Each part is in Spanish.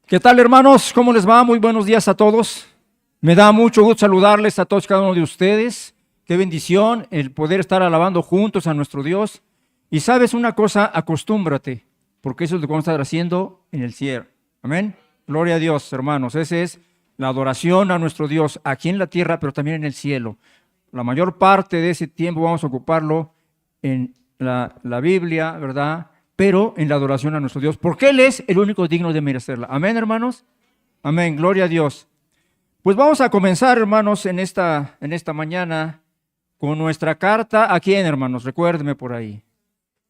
¿Qué tal, hermanos? ¿Cómo les va? Muy buenos días a todos. Me da mucho gusto saludarles a todos cada uno de ustedes. Qué bendición el poder estar alabando juntos a nuestro Dios. Y sabes una cosa, acostúmbrate, porque eso es lo que vamos a estar haciendo en el cielo. Amén. Gloria a Dios, hermanos. Esa es la adoración a nuestro Dios aquí en la tierra, pero también en el cielo. La mayor parte de ese tiempo vamos a ocuparlo en la Biblia, ¿verdad? Pero en la adoración a nuestro Dios, porque Él es el único digno de merecerla. Amén, hermanos. Amén. Gloria a Dios. Pues vamos a comenzar, hermanos, en esta mañana con nuestra carta. ¿A quién, hermanos? Recuérdeme por ahí.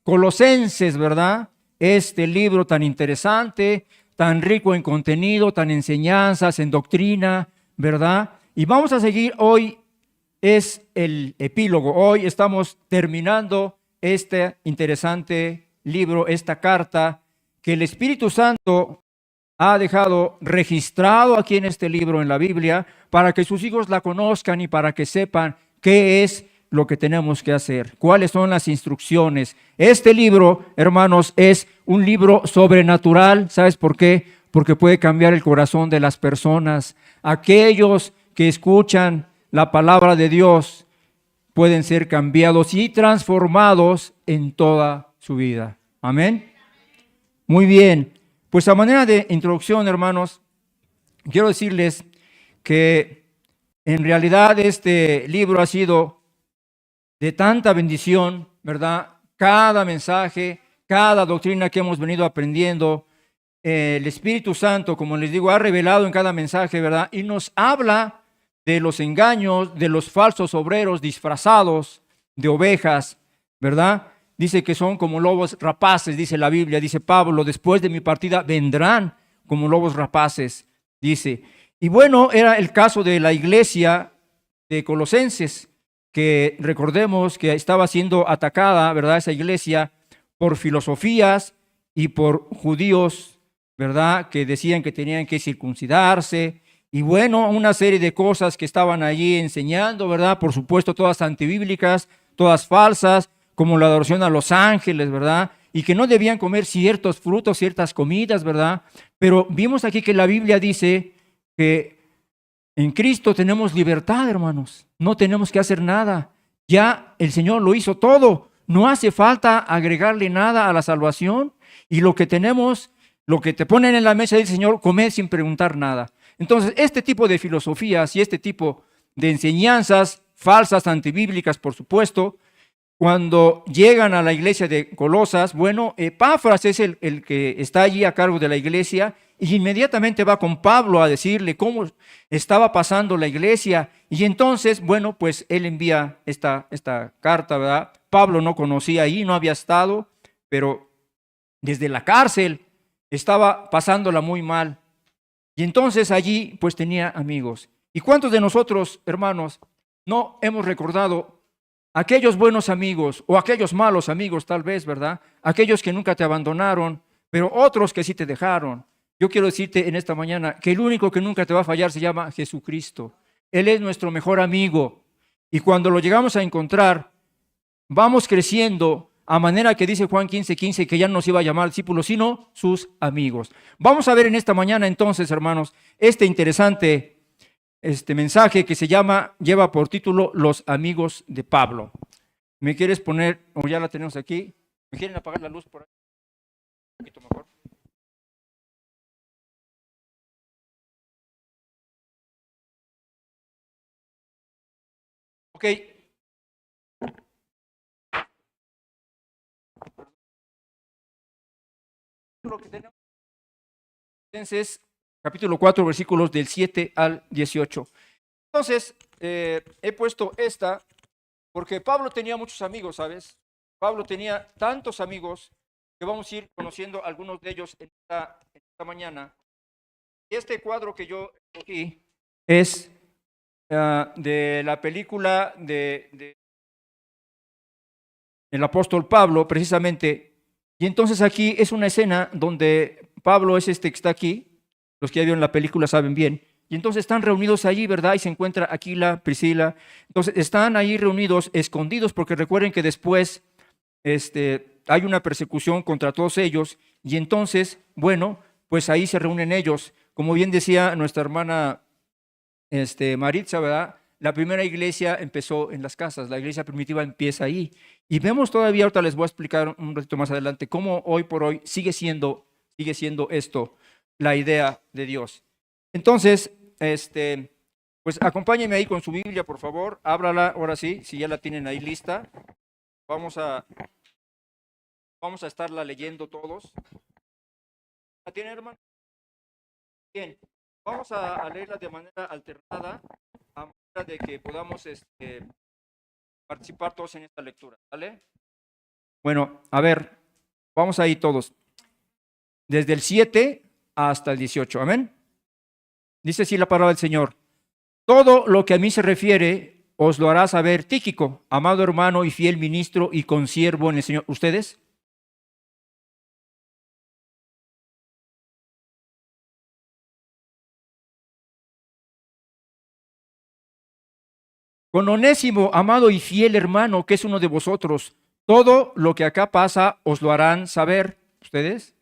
Colosenses, ¿verdad? Este libro tan interesante, tan rico en contenido, tan enseñanzas, en doctrina, ¿verdad? Y vamos a seguir hoy, es el epílogo. Hoy estamos terminando este interesante libro, esta carta que el Espíritu Santo ha dejado registrado aquí en este libro, en la Biblia, para que sus hijos la conozcan y para que sepan qué es lo que tenemos que hacer, cuáles son las instrucciones. Este libro, hermanos, es un libro sobrenatural. ¿Sabes por qué? Porque puede cambiar el corazón de las personas. Aquellos que escuchan la palabra de Dios pueden ser cambiados y transformados en toda su vida. Amén. Muy bien. Pues a manera de introducción, hermanos, quiero decirles que en realidad este libro ha sido de tanta bendición, ¿verdad? Cada mensaje, cada doctrina que hemos venido aprendiendo, el Espíritu Santo, como les digo, ha revelado en cada mensaje, ¿verdad? Y nos habla de los engaños, de los falsos obreros disfrazados de ovejas, ¿verdad? Dice que son como lobos rapaces, dice la Biblia, dice Pablo, después de mi partida vendrán como lobos rapaces, dice. Y bueno, era el caso de la iglesia de Colosenses, que recordemos que estaba siendo atacada, ¿verdad? Esa iglesia por filosofías y por judíos, ¿verdad? Que decían que tenían que circuncidarse. Y bueno, una serie de cosas que estaban allí enseñando, ¿verdad? Por supuesto, todas antibíblicas, todas falsas, como la adoración a los ángeles, ¿verdad? Y que no debían comer ciertos frutos, ciertas comidas, ¿verdad? Pero vimos aquí que la Biblia dice que en Cristo tenemos libertad, hermanos. No tenemos que hacer nada. Ya el Señor lo hizo todo. No hace falta agregarle nada a la salvación. Y lo que tenemos, lo que te ponen en la mesa del Señor, comer sin preguntar nada. Entonces, este tipo de filosofías y este tipo de enseñanzas falsas, antibíblicas, por supuesto, cuando llegan a la iglesia de Colosas, bueno, Epafras es el que está allí a cargo de la iglesia y inmediatamente va con Pablo a decirle cómo estaba pasando la iglesia. Y entonces, bueno, pues él envía esta carta, ¿verdad? Pablo no conocía ahí, no había estado, pero desde la cárcel estaba pasándola muy mal. Y entonces allí pues tenía amigos. ¿Y cuántos de nosotros, hermanos, no hemos recordado aquellos buenos amigos o aquellos malos amigos tal vez, ¿verdad? Aquellos que nunca te abandonaron, pero otros que sí te dejaron? Yo quiero decirte en esta mañana que el único que nunca te va a fallar se llama Jesucristo. Él es nuestro mejor amigo. Y cuando lo llegamos a encontrar, vamos creciendo a manera que dice Juan 15:15 que ya no nos iba a llamar discípulos, sino sus amigos. Vamos a ver en esta mañana entonces, hermanos, este interesante mensaje que lleva por título Los amigos de Pablo. ¿Me quieres poner, o ya la tenemos aquí? ¿Me quieren apagar la luz por ahí? Un poquito mejor. Ok. Lo que tenemos es capítulo 4, versículos del 7 al 18. Entonces, he puesto esta porque Pablo tenía muchos amigos, ¿sabes? Pablo tenía tantos amigos que vamos a ir conociendo algunos de ellos en esta mañana. Y este cuadro que yo aquí es de la película de el apóstol Pablo, precisamente. Y entonces aquí es una escena donde Pablo es que está aquí. Los que ya vieron la película saben bien. Y entonces están reunidos allí, ¿verdad? Y se encuentra Aquila, Priscila. Entonces están ahí reunidos, escondidos, porque recuerden que después hay una persecución contra todos ellos. Y entonces, bueno, pues ahí se reúnen ellos. Como bien decía nuestra hermana Maritza, ¿verdad? La primera iglesia empezó en las casas, la iglesia primitiva empieza ahí. Y vemos todavía, ahorita les voy a explicar un ratito más adelante, cómo hoy por hoy sigue siendo esto la idea de Dios. Entonces, pues acompáñenme ahí con su Biblia, por favor, ábrala, ahora sí, si ya la tienen ahí lista. Vamos a estarla leyendo todos. ¿La tienen, hermano? Bien, vamos a leerla de manera alternada, a manera de que podamos participar todos en esta lectura, ¿vale? Bueno, a ver, vamos ahí todos. Desde el 7 hasta el 18, amén. Dice así la palabra del Señor. Todo lo que a mí se refiere os lo hará saber Tíquico, amado hermano y fiel ministro y consiervo en el Señor. ¿Ustedes? Con Onésimo, amado y fiel hermano, que es uno de vosotros, todo lo que acá pasa os lo harán saber. ¿Ustedes?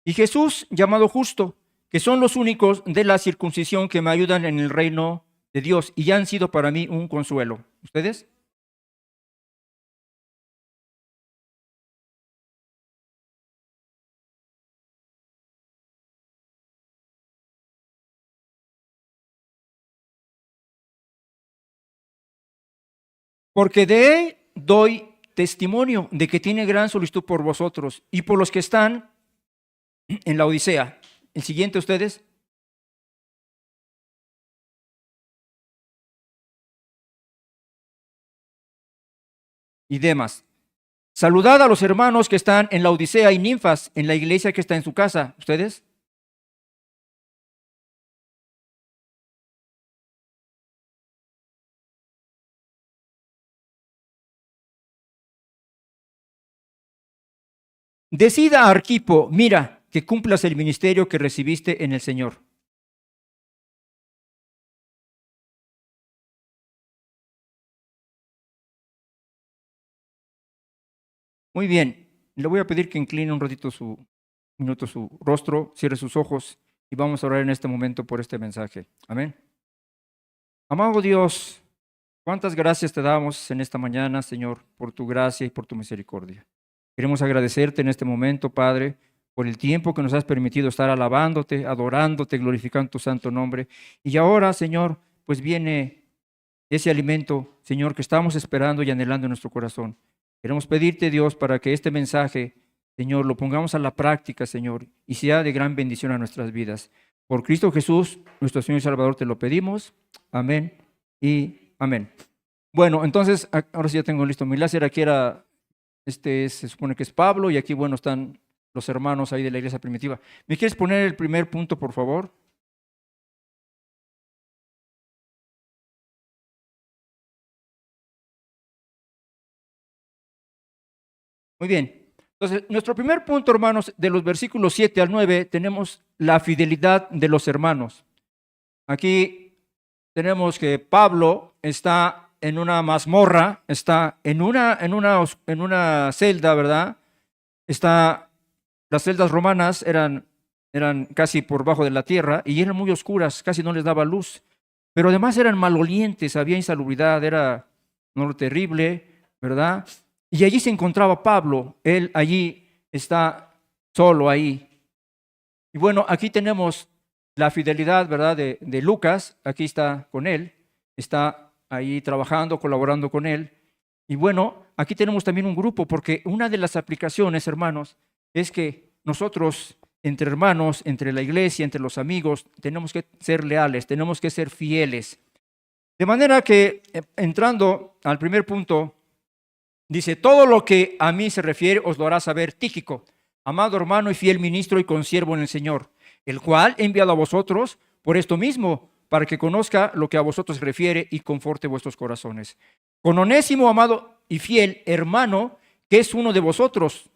Y Jesús, llamado justo, que son los únicos de la circuncisión que me ayudan en el reino de Dios y ya han sido para mí un consuelo. ¿Ustedes? Porque de él doy testimonio de que tiene gran solicitud por vosotros y por los que están en la Odisea. El siguiente, ustedes. Y demás. Saludad a los hermanos que están en la Odisea y Ninfas, en la iglesia que está en su casa. ¿Ustedes? Decida a Arquipo, mira, que cumplas el ministerio que recibiste en el Señor. Muy bien, le voy a pedir que incline un ratito su rostro, cierre sus ojos y vamos a orar en este momento por este mensaje. Amén. Amado Dios, cuántas gracias te damos en esta mañana, Señor, por tu gracia y por tu misericordia. Queremos agradecerte en este momento, Padre, por el tiempo que nos has permitido estar alabándote, adorándote, glorificando tu santo nombre. Y ahora, Señor, pues viene ese alimento, Señor, que estamos esperando y anhelando en nuestro corazón. Queremos pedirte, Dios, para que este mensaje, Señor, lo pongamos a la práctica, Señor, y sea de gran bendición a nuestras vidas. Por Cristo Jesús, nuestro Señor y Salvador, te lo pedimos. Amén y amén. Bueno, entonces, ahora sí ya tengo listo mi láser. Aquí era, se supone que es Pablo, y aquí, bueno, están los hermanos ahí de la iglesia primitiva. ¿Me quieres poner el primer punto, por favor? Muy bien. Entonces, nuestro primer punto, hermanos, de los versículos 7 al 9, tenemos la fidelidad de los hermanos. Aquí tenemos que Pablo está en una mazmorra, está en una celda, ¿verdad? Las celdas romanas eran casi por bajo de la tierra y eran muy oscuras, casi no les daba luz. Pero además eran malolientes, había insalubridad, era terrible, ¿verdad? Y allí se encontraba Pablo, él allí está solo ahí. Y bueno, aquí tenemos la fidelidad, ¿verdad? De Lucas, aquí está con él, está ahí trabajando, colaborando con él. Y bueno, aquí tenemos también un grupo, porque una de las aplicaciones, hermanos, es que nosotros, entre hermanos, entre la iglesia, entre los amigos, tenemos que ser leales, tenemos que ser fieles. De manera que, entrando al primer punto, dice, todo lo que a mí se refiere os lo hará saber Tíquico, amado hermano y fiel ministro y consiervo en el Señor, el cual he enviado a vosotros por esto mismo, para que conozca lo que a vosotros se refiere y conforte vuestros corazones. Con Onésimo, amado y fiel hermano, que es uno de vosotros,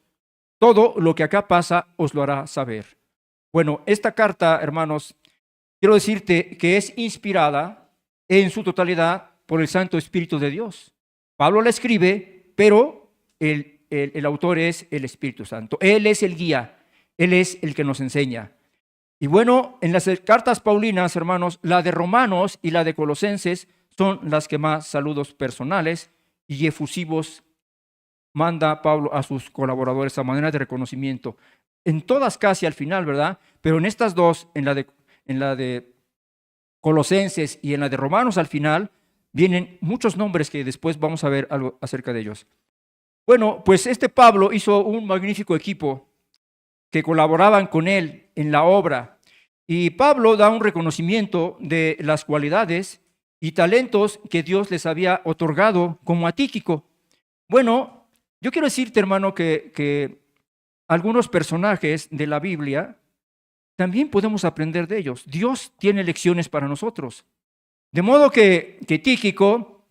todo lo que acá pasa os lo hará saber. Bueno, esta carta, hermanos, quiero decirte que es inspirada en su totalidad por el Santo Espíritu de Dios. Pablo la escribe, pero el autor es el Espíritu Santo. Él es el guía, Él es el que nos enseña. Y bueno, en las cartas paulinas, hermanos, la de Romanos y la de Colosenses son las que más saludos personales y efusivos manda Pablo a sus colaboradores a manera de reconocimiento. En todas casi al final, ¿verdad? Pero en estas dos, en la de Colosenses y en la de Romanos al final, vienen muchos nombres que después vamos a ver algo acerca de ellos. Bueno, pues este Pablo hizo un magnífico equipo que colaboraban con él en la obra. Y Pablo da un reconocimiento de las cualidades y talentos que Dios les había otorgado como a Tíquico. Bueno, yo quiero decirte, hermano, que algunos personajes de la Biblia también podemos aprender de ellos. Dios tiene lecciones para nosotros. De modo que Tíquico,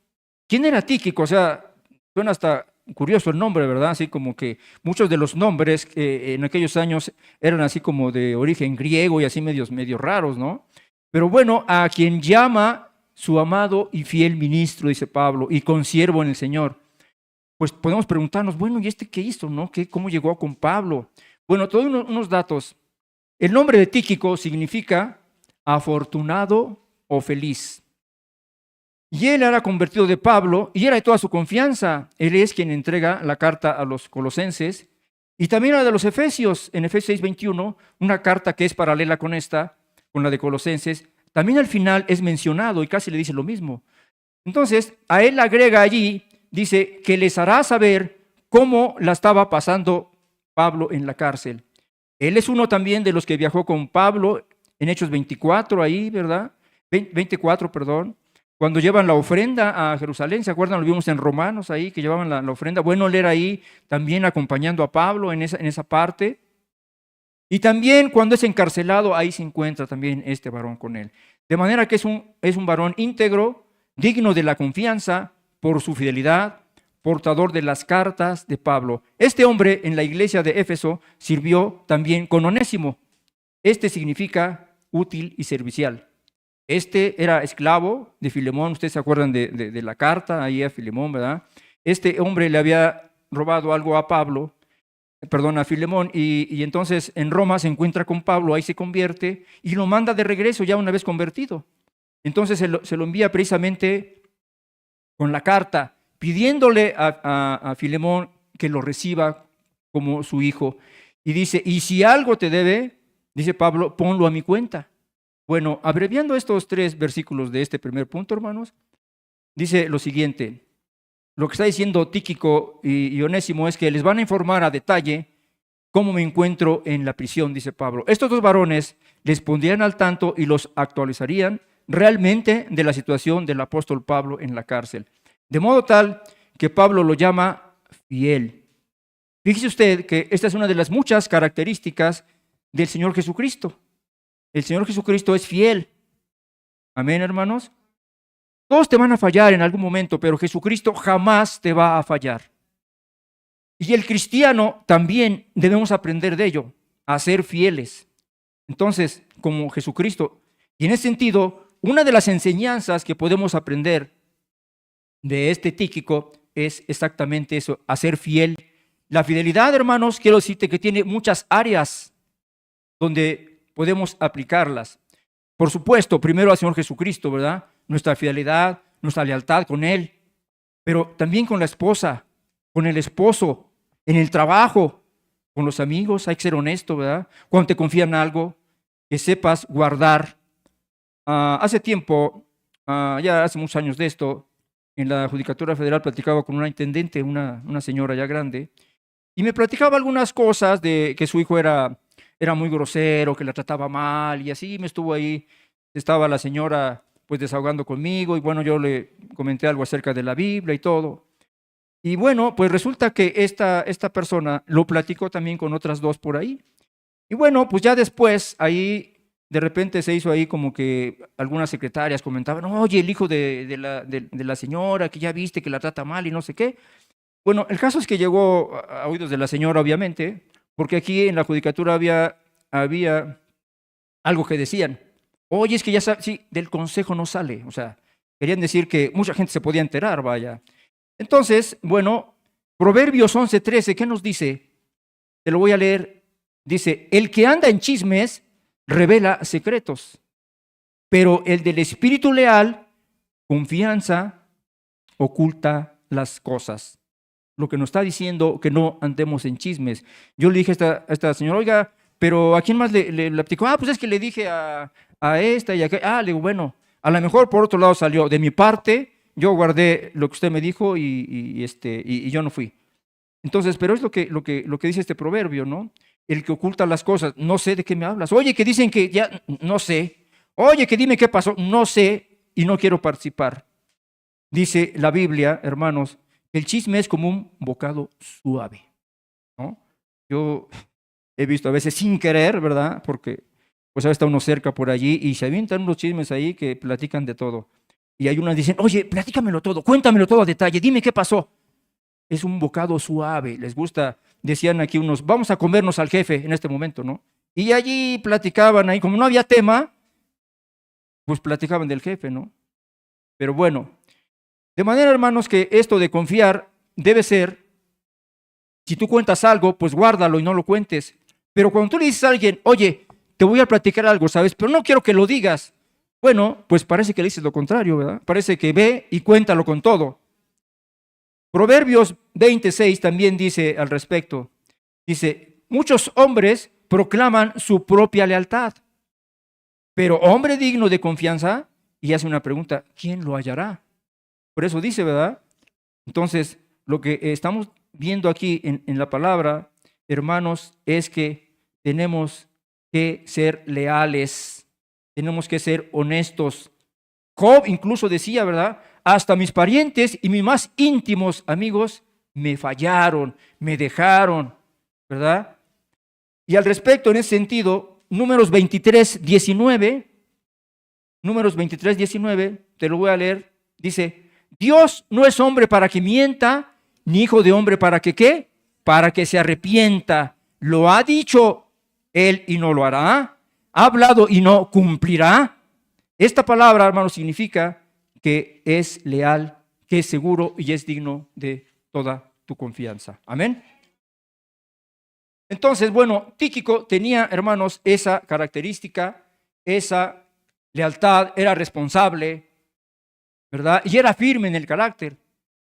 ¿quién era Tíquico? O sea, suena hasta curioso el nombre, ¿verdad? Así como que muchos de los nombres en aquellos años eran así como de origen griego y así medios raros, ¿no? Pero bueno, a quien llama su amado y fiel ministro, dice Pablo, y consiervo en el Señor. Pues podemos preguntarnos, bueno, ¿y este qué hizo, no? ¿Cómo llegó con Pablo? Bueno, te doy unos datos. El nombre de Tíquico significa afortunado o feliz. Y él era convertido de Pablo y era de toda su confianza. Él es quien entrega la carta a los colosenses y también la de los Efesios, en Efesios 6:21, una carta que es paralela con esta, con la de Colosenses. También al final es mencionado y casi le dice lo mismo. Entonces, a él agrega allí, dice que les hará saber cómo la estaba pasando Pablo en la cárcel. Él es uno también de los que viajó con Pablo en Hechos 24, ahí, ¿verdad? 24, perdón. Cuando llevan la ofrenda a Jerusalén, ¿se acuerdan? Lo vimos en Romanos ahí, que llevaban la ofrenda. Bueno, él era ahí también acompañando a Pablo en esa parte. Y también cuando es encarcelado, ahí se encuentra también este varón con él. De manera que es un varón íntegro, digno de la confianza por su fidelidad, portador de las cartas de Pablo. Este hombre en la iglesia de Éfeso sirvió también con Onésimo. Este significa útil y servicial. Este era esclavo de Filemón. Ustedes se acuerdan de la carta ahí a Filemón, ¿verdad? Este hombre le había robado algo a Filemón, y entonces en Roma se encuentra con Pablo, ahí se convierte y lo manda de regreso ya una vez convertido. Entonces se lo envía precisamente con la carta, pidiéndole a Filemón que lo reciba como su hijo. Y dice, y si algo te debe, dice Pablo, ponlo a mi cuenta. Bueno, abreviando estos 3 versículos de este primer punto, hermanos, dice lo siguiente. Lo que está diciendo Tíquico y Onésimo es que les van a informar a detalle cómo me encuentro en la prisión, dice Pablo. Estos 2 varones les pondrían al tanto y los actualizarían realmente de la situación del apóstol Pablo en la cárcel. De modo tal que Pablo lo llama fiel. Fíjese usted que esta es una de las muchas características del Señor Jesucristo. El Señor Jesucristo es fiel. Amén, hermanos. Todos te van a fallar en algún momento, pero Jesucristo jamás te va a fallar. Y el cristiano también debemos aprender de ello, a ser fieles. Entonces, como Jesucristo. Y en ese sentido, una de las enseñanzas que podemos aprender de este Tíquico es exactamente eso, a ser fiel. La fidelidad, hermanos, quiero decirte que tiene muchas áreas donde podemos aplicarlas. Por supuesto, primero al Señor Jesucristo, ¿verdad? Nuestra fidelidad, nuestra lealtad con Él, pero también con la esposa, con el esposo, en el trabajo, con los amigos. Hay que ser honesto, ¿verdad? Cuando te confían algo, que sepas guardar. Hace tiempo, ya hace muchos años de esto, en la Judicatura Federal platicaba con una intendente, una señora ya grande, y me platicaba algunas cosas de que su hijo era muy grosero, que la trataba mal, y así me estuvo ahí. Estaba la señora pues desahogando conmigo, y bueno, yo le comenté algo acerca de la Biblia y todo. Y bueno, pues resulta que esta persona lo platicó también con otras 2 por ahí. Y bueno, pues ya después ahí de repente se hizo ahí como que algunas secretarias comentaban, oye, el hijo de la señora, que ya viste que la trata mal y no sé qué. Bueno, el caso es que llegó a oídos de la señora, obviamente, porque aquí en la judicatura había algo que decían. Oye, es que ya sabes, sí, del consejo no sale. O sea, querían decir que mucha gente se podía enterar, vaya. Entonces, bueno, Proverbios 11:13, ¿qué nos dice? Te lo voy a leer. Dice, el que anda en chismes revela secretos, pero el del espíritu leal, confianza, oculta las cosas. Lo que nos está diciendo que no andemos en chismes. Yo le dije a esta señora, oiga, pero ¿a quién más le platicó? Pues es que le dije a esta y a aquella. Le digo, bueno, a lo mejor por otro lado salió. De mi parte, yo guardé lo que usted me dijo y yo no fui. Entonces, pero es lo que dice este proverbio, ¿no? El que oculta las cosas, no sé de qué me hablas. Oye, que dicen que ya, no sé. Oye, que dime qué pasó, no sé y no quiero participar. Dice la Biblia, hermanos, el chisme es como un bocado suave, ¿no? Yo he visto a veces sin querer, ¿verdad? Porque pues a veces está uno cerca por allí y se avientan unos chismes ahí que platican de todo. Y hay unas que dicen, oye, platícamelo todo, cuéntamelo todo a detalle, dime qué pasó. Es un bocado suave, les gusta, decían aquí unos, vamos a comernos al jefe en este momento, ¿no? Y allí platicaban ahí, como no había tema, pues platicaban del jefe, ¿no? Pero bueno, de manera, hermanos, que esto de confiar debe ser, si tú cuentas algo, pues guárdalo y no lo cuentes. Pero cuando tú le dices a alguien, oye, te voy a platicar algo, ¿sabes? Pero no quiero que lo digas. Bueno, pues parece que le dices lo contrario, ¿verdad? Parece que ve y cuéntalo con todo. Proverbios 26 también dice al respecto. Dice, muchos hombres proclaman su propia lealtad, pero hombre digno de confianza, y hace una pregunta, ¿quién lo hallará? Por eso dice, ¿verdad? Entonces, lo que estamos viendo aquí en la palabra, hermanos, es que tenemos que ser leales, tenemos que ser honestos. Job incluso decía, ¿verdad? Hasta mis parientes y mis más íntimos amigos me fallaron, me dejaron, ¿verdad? Y al respecto, en ese sentido, Números 23:19, te lo voy a leer, dice, Dios no es hombre para que mienta, ni hijo de hombre para que ¿qué? Para que se arrepienta. Lo ha dicho él y no lo hará. Ha hablado y no cumplirá. Esta palabra, hermano, significa que es leal, que es seguro y es digno de toda tu confianza. Amén. Entonces, bueno, Tíquico tenía, hermanos, esa característica, esa lealtad, era responsable, ¿verdad? Y era firme en el carácter.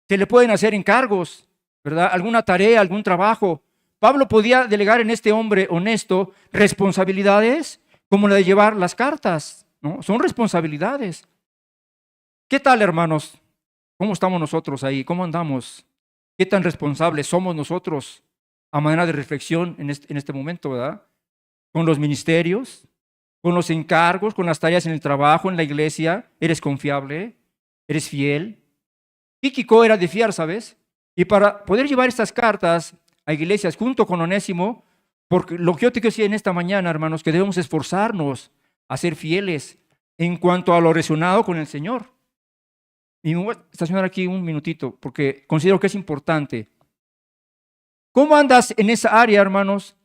Se le pueden hacer encargos, ¿verdad? Alguna tarea, algún trabajo. Pablo podía delegar en este hombre honesto responsabilidades como la de llevar las cartas, ¿no? Son responsabilidades. ¿Qué tal, hermanos? ¿Cómo estamos nosotros ahí? ¿Cómo andamos? ¿Qué tan responsables somos nosotros a manera de reflexión en este momento, ¿verdad? Con los ministerios, con los encargos, con las tareas en el trabajo, en la iglesia. ¿Eres confiable? ¿Eres fiel? Tíquico era de fiar, ¿sabes? Y para poder llevar estas cartas a iglesias junto con Onésimo, porque lo que yo te quiero decir en esta mañana, hermanos, que debemos esforzarnos a ser fieles en cuanto a lo relacionado con el Señor. Y me voy a estacionar aquí un minutito, porque considero que es importante. ¿Cómo andas en esa área, hermanos,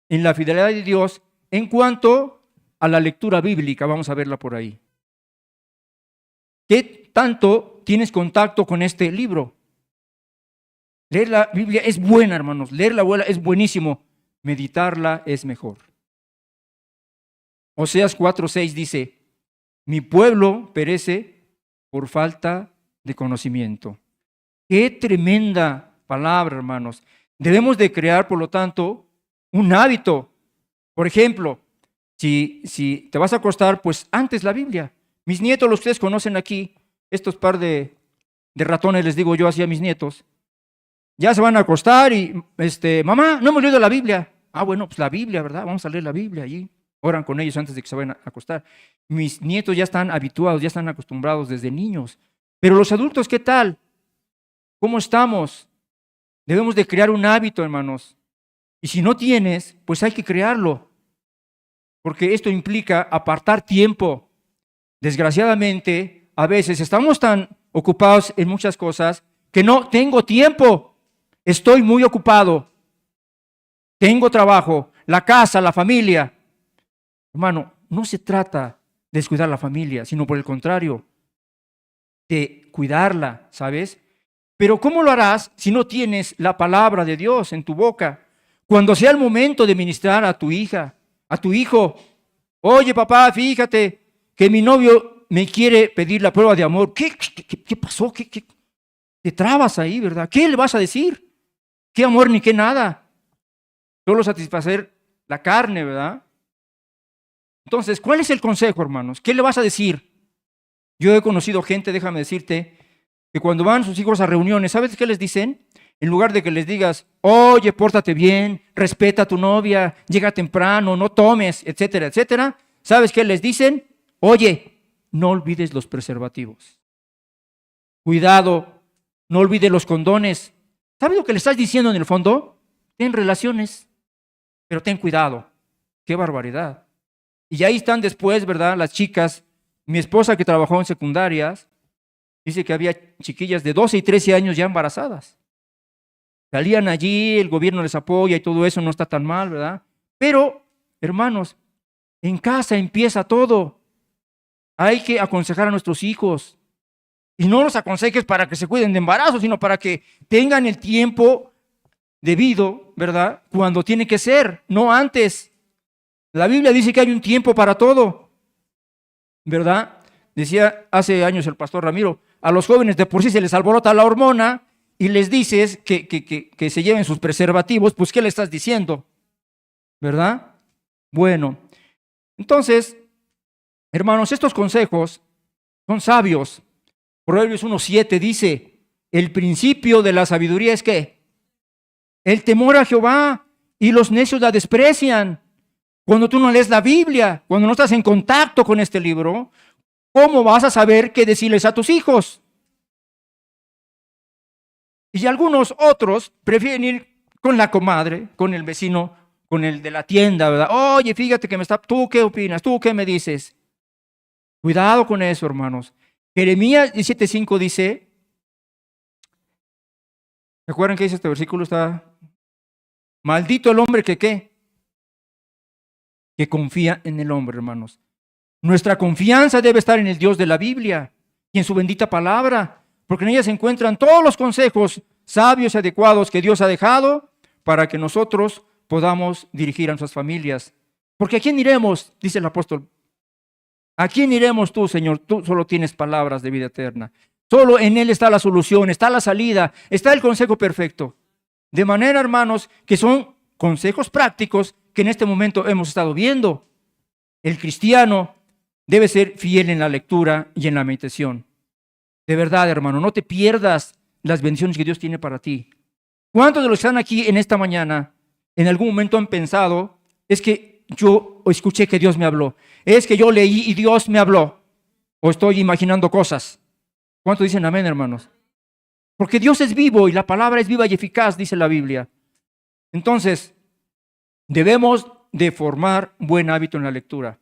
en la fidelidad de Dios, en cuanto a la lectura bíblica? Vamos a verla por ahí. ¿Qué tanto tienes contacto con este libro? Leer la Biblia es buena, hermanos. Leer la Biblia es buenísimo. Meditarla es mejor. Oseas 4:6 dice, mi pueblo perece por falta de conocimiento. Qué tremenda palabra, hermanos. Debemos de crear, por lo tanto, un hábito. Por ejemplo, si te vas a acostar, pues antes la Biblia. Mis nietos, los que ustedes conocen aquí, estos par de ratones, les digo yo así a mis nietos, ya se van a acostar y, mamá, no hemos leído la Biblia. Bueno, pues la Biblia, ¿verdad? Vamos a leer la Biblia allí. Oran con ellos antes de que se vayan a acostar. Mis nietos ya están habituados, ya están acostumbrados desde niños. Pero los adultos, ¿qué tal? ¿Cómo estamos? Debemos de crear un hábito, hermanos. Y si no tienes, pues hay que crearlo. Porque esto implica apartar tiempo. Desgraciadamente, a veces estamos tan ocupados en muchas cosas que no tengo tiempo. Estoy muy ocupado. Tengo trabajo, la casa, la familia. Hermano, no se trata descuidar la familia, sino por el contrario, de cuidarla, ¿sabes? Pero ¿cómo lo harás si no tienes la palabra de Dios en tu boca? Cuando sea el momento de ministrar a tu hija, a tu hijo, oye papá, fíjate que mi novio me quiere pedir la prueba de amor. ¿Qué pasó? ¿Qué te trabas ahí, verdad? ¿Qué le vas a decir? ¿Qué amor ni qué nada? Solo satisfacer la carne, ¿verdad? Entonces, ¿cuál es el consejo, hermanos? ¿Qué le vas a decir? Yo he conocido gente, déjame decirte, que cuando van sus hijos a reuniones, ¿sabes qué les dicen? En lugar de que les digas, oye, pórtate bien, respeta a tu novia, llega temprano, no tomes, etcétera, etcétera. ¿Sabes qué les dicen? Oye, no olvides los preservativos. Cuidado, no olvides los condones. ¿Sabes lo que le estás diciendo en el fondo? Ten relaciones, pero ten cuidado. ¡Qué barbaridad! Y ahí están después, ¿verdad? Las chicas. Mi esposa que trabajó en secundarias, dice que había chiquillas de 12 y 13 años ya embarazadas. Salían allí, el gobierno les apoya y todo eso, no está tan mal, ¿verdad? Pero, hermanos, en casa empieza todo. Hay que aconsejar a nuestros hijos. Y no los aconsejes para que se cuiden de embarazo, sino para que tengan el tiempo debido, ¿verdad? Cuando tiene que ser, no antes. La Biblia dice que hay un tiempo para todo, ¿verdad? Decía hace años el pastor Ramiro, a los jóvenes de por sí se les alborota la hormona y les dices que se lleven sus preservativos, pues ¿qué le estás diciendo? ¿Verdad? Bueno, entonces, hermanos, estos consejos son sabios. Proverbios 1:7 dice, el principio de la sabiduría es ¿qué? El temor a Jehová, y los necios la desprecian. Cuando tú no lees la Biblia, cuando no estás en contacto con este libro, ¿cómo vas a saber qué decirles a tus hijos? Y algunos otros prefieren ir con la comadre, con el vecino, con el de la tienda, ¿verdad? Oye, fíjate que ¿tú qué opinas? ¿Tú qué me dices? Cuidado con eso, hermanos. Jeremías 17:5 dice, ¿se acuerdan que dice este versículo? Está, maldito el hombre que ¿qué? Que confía en el hombre, hermanos. Nuestra confianza debe estar en el Dios de la Biblia y en su bendita palabra, porque en ella se encuentran todos los consejos sabios y adecuados que Dios ha dejado para que nosotros podamos dirigir a nuestras familias. Porque ¿a quién iremos? Dice el apóstol. ¿A quién iremos tú, Señor? Tú solo tienes palabras de vida eterna. Solo en Él está la solución, está la salida, está el consejo perfecto. De manera, hermanos, que son consejos prácticos que en este momento hemos estado viendo. El cristiano debe ser fiel en la lectura y en la meditación. De verdad, hermano, no te pierdas las bendiciones que Dios tiene para ti. ¿Cuántos de los que están aquí en esta mañana en algún momento han pensado, es que yo escuché que Dios me habló, es que yo leí y Dios me habló, o estoy imaginando cosas? ¿Cuántos dicen amén, hermanos? Porque Dios es vivo y la palabra es viva y eficaz, dice la Biblia. Entonces, debemos de formar buen hábito en la lectura.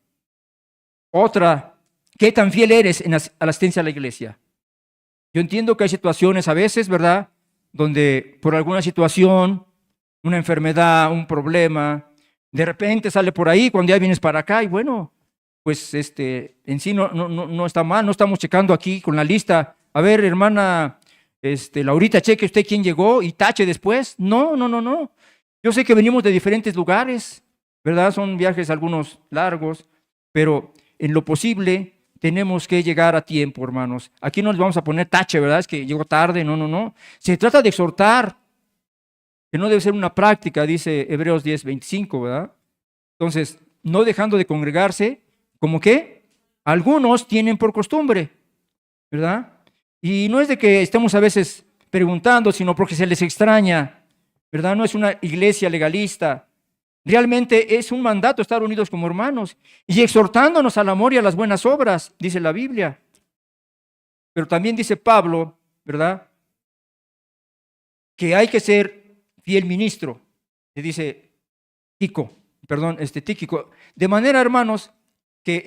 Otra, ¿qué tan fiel eres a la asistencia a la iglesia? Yo entiendo que hay situaciones a veces, ¿verdad?, donde por alguna situación, una enfermedad, un problema, de repente sale por ahí cuando ya vienes para acá y bueno, pues en sí no está mal, no estamos checando aquí con la lista. A ver, hermana, Laurita, cheque usted quién llegó y tache después. No. Yo sé que venimos de diferentes lugares, ¿verdad? Son viajes algunos largos, pero en lo posible tenemos que llegar a tiempo, hermanos. Aquí no les vamos a poner tache, ¿verdad? Es que llegó tarde, no. Se trata de exhortar, que no debe ser una práctica, dice Hebreos 10:25, ¿verdad? Entonces, no dejando de congregarse, como que algunos tienen por costumbre, ¿verdad? Y no es de que estemos a veces preguntando, sino porque se les extraña, ¿verdad? No es una iglesia legalista. Realmente es un mandato estar unidos como hermanos y exhortándonos al amor y a las buenas obras, dice la Biblia. Pero también dice Pablo, ¿verdad?, que hay que ser fiel ministro, le dice Tíquico. De manera, hermanos, que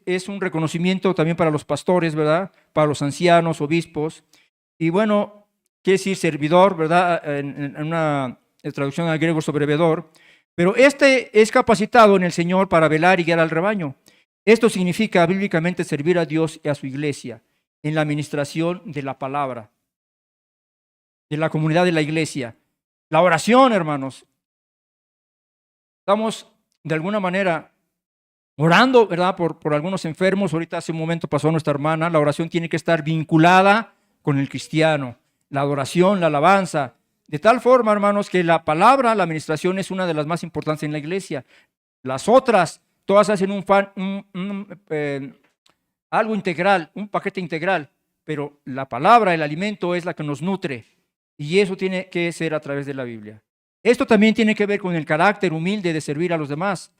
es un reconocimiento también para los pastores, ¿verdad?, para los ancianos, obispos, y bueno, quiere decir servidor, ¿verdad?, en una traducción al griego, sobrevedor. Pero es capacitado en el Señor para velar y guiar al rebaño. Esto significa bíblicamente servir a Dios y a su iglesia en la administración de la palabra, de la comunidad de la iglesia. La oración, hermanos. Estamos de alguna manera orando, ¿verdad? Por algunos enfermos. Ahorita hace un momento pasó nuestra hermana. La oración tiene que estar vinculada con el cristiano. La adoración, la alabanza. De tal forma, hermanos, que la palabra, la administración es una de las más importantes en la iglesia. Las otras, todas hacen algo integral, un paquete integral. Pero la palabra, el alimento, es la que nos nutre. Y eso tiene que ser a través de la Biblia. Esto también tiene que ver con el carácter humilde de servir a los demás.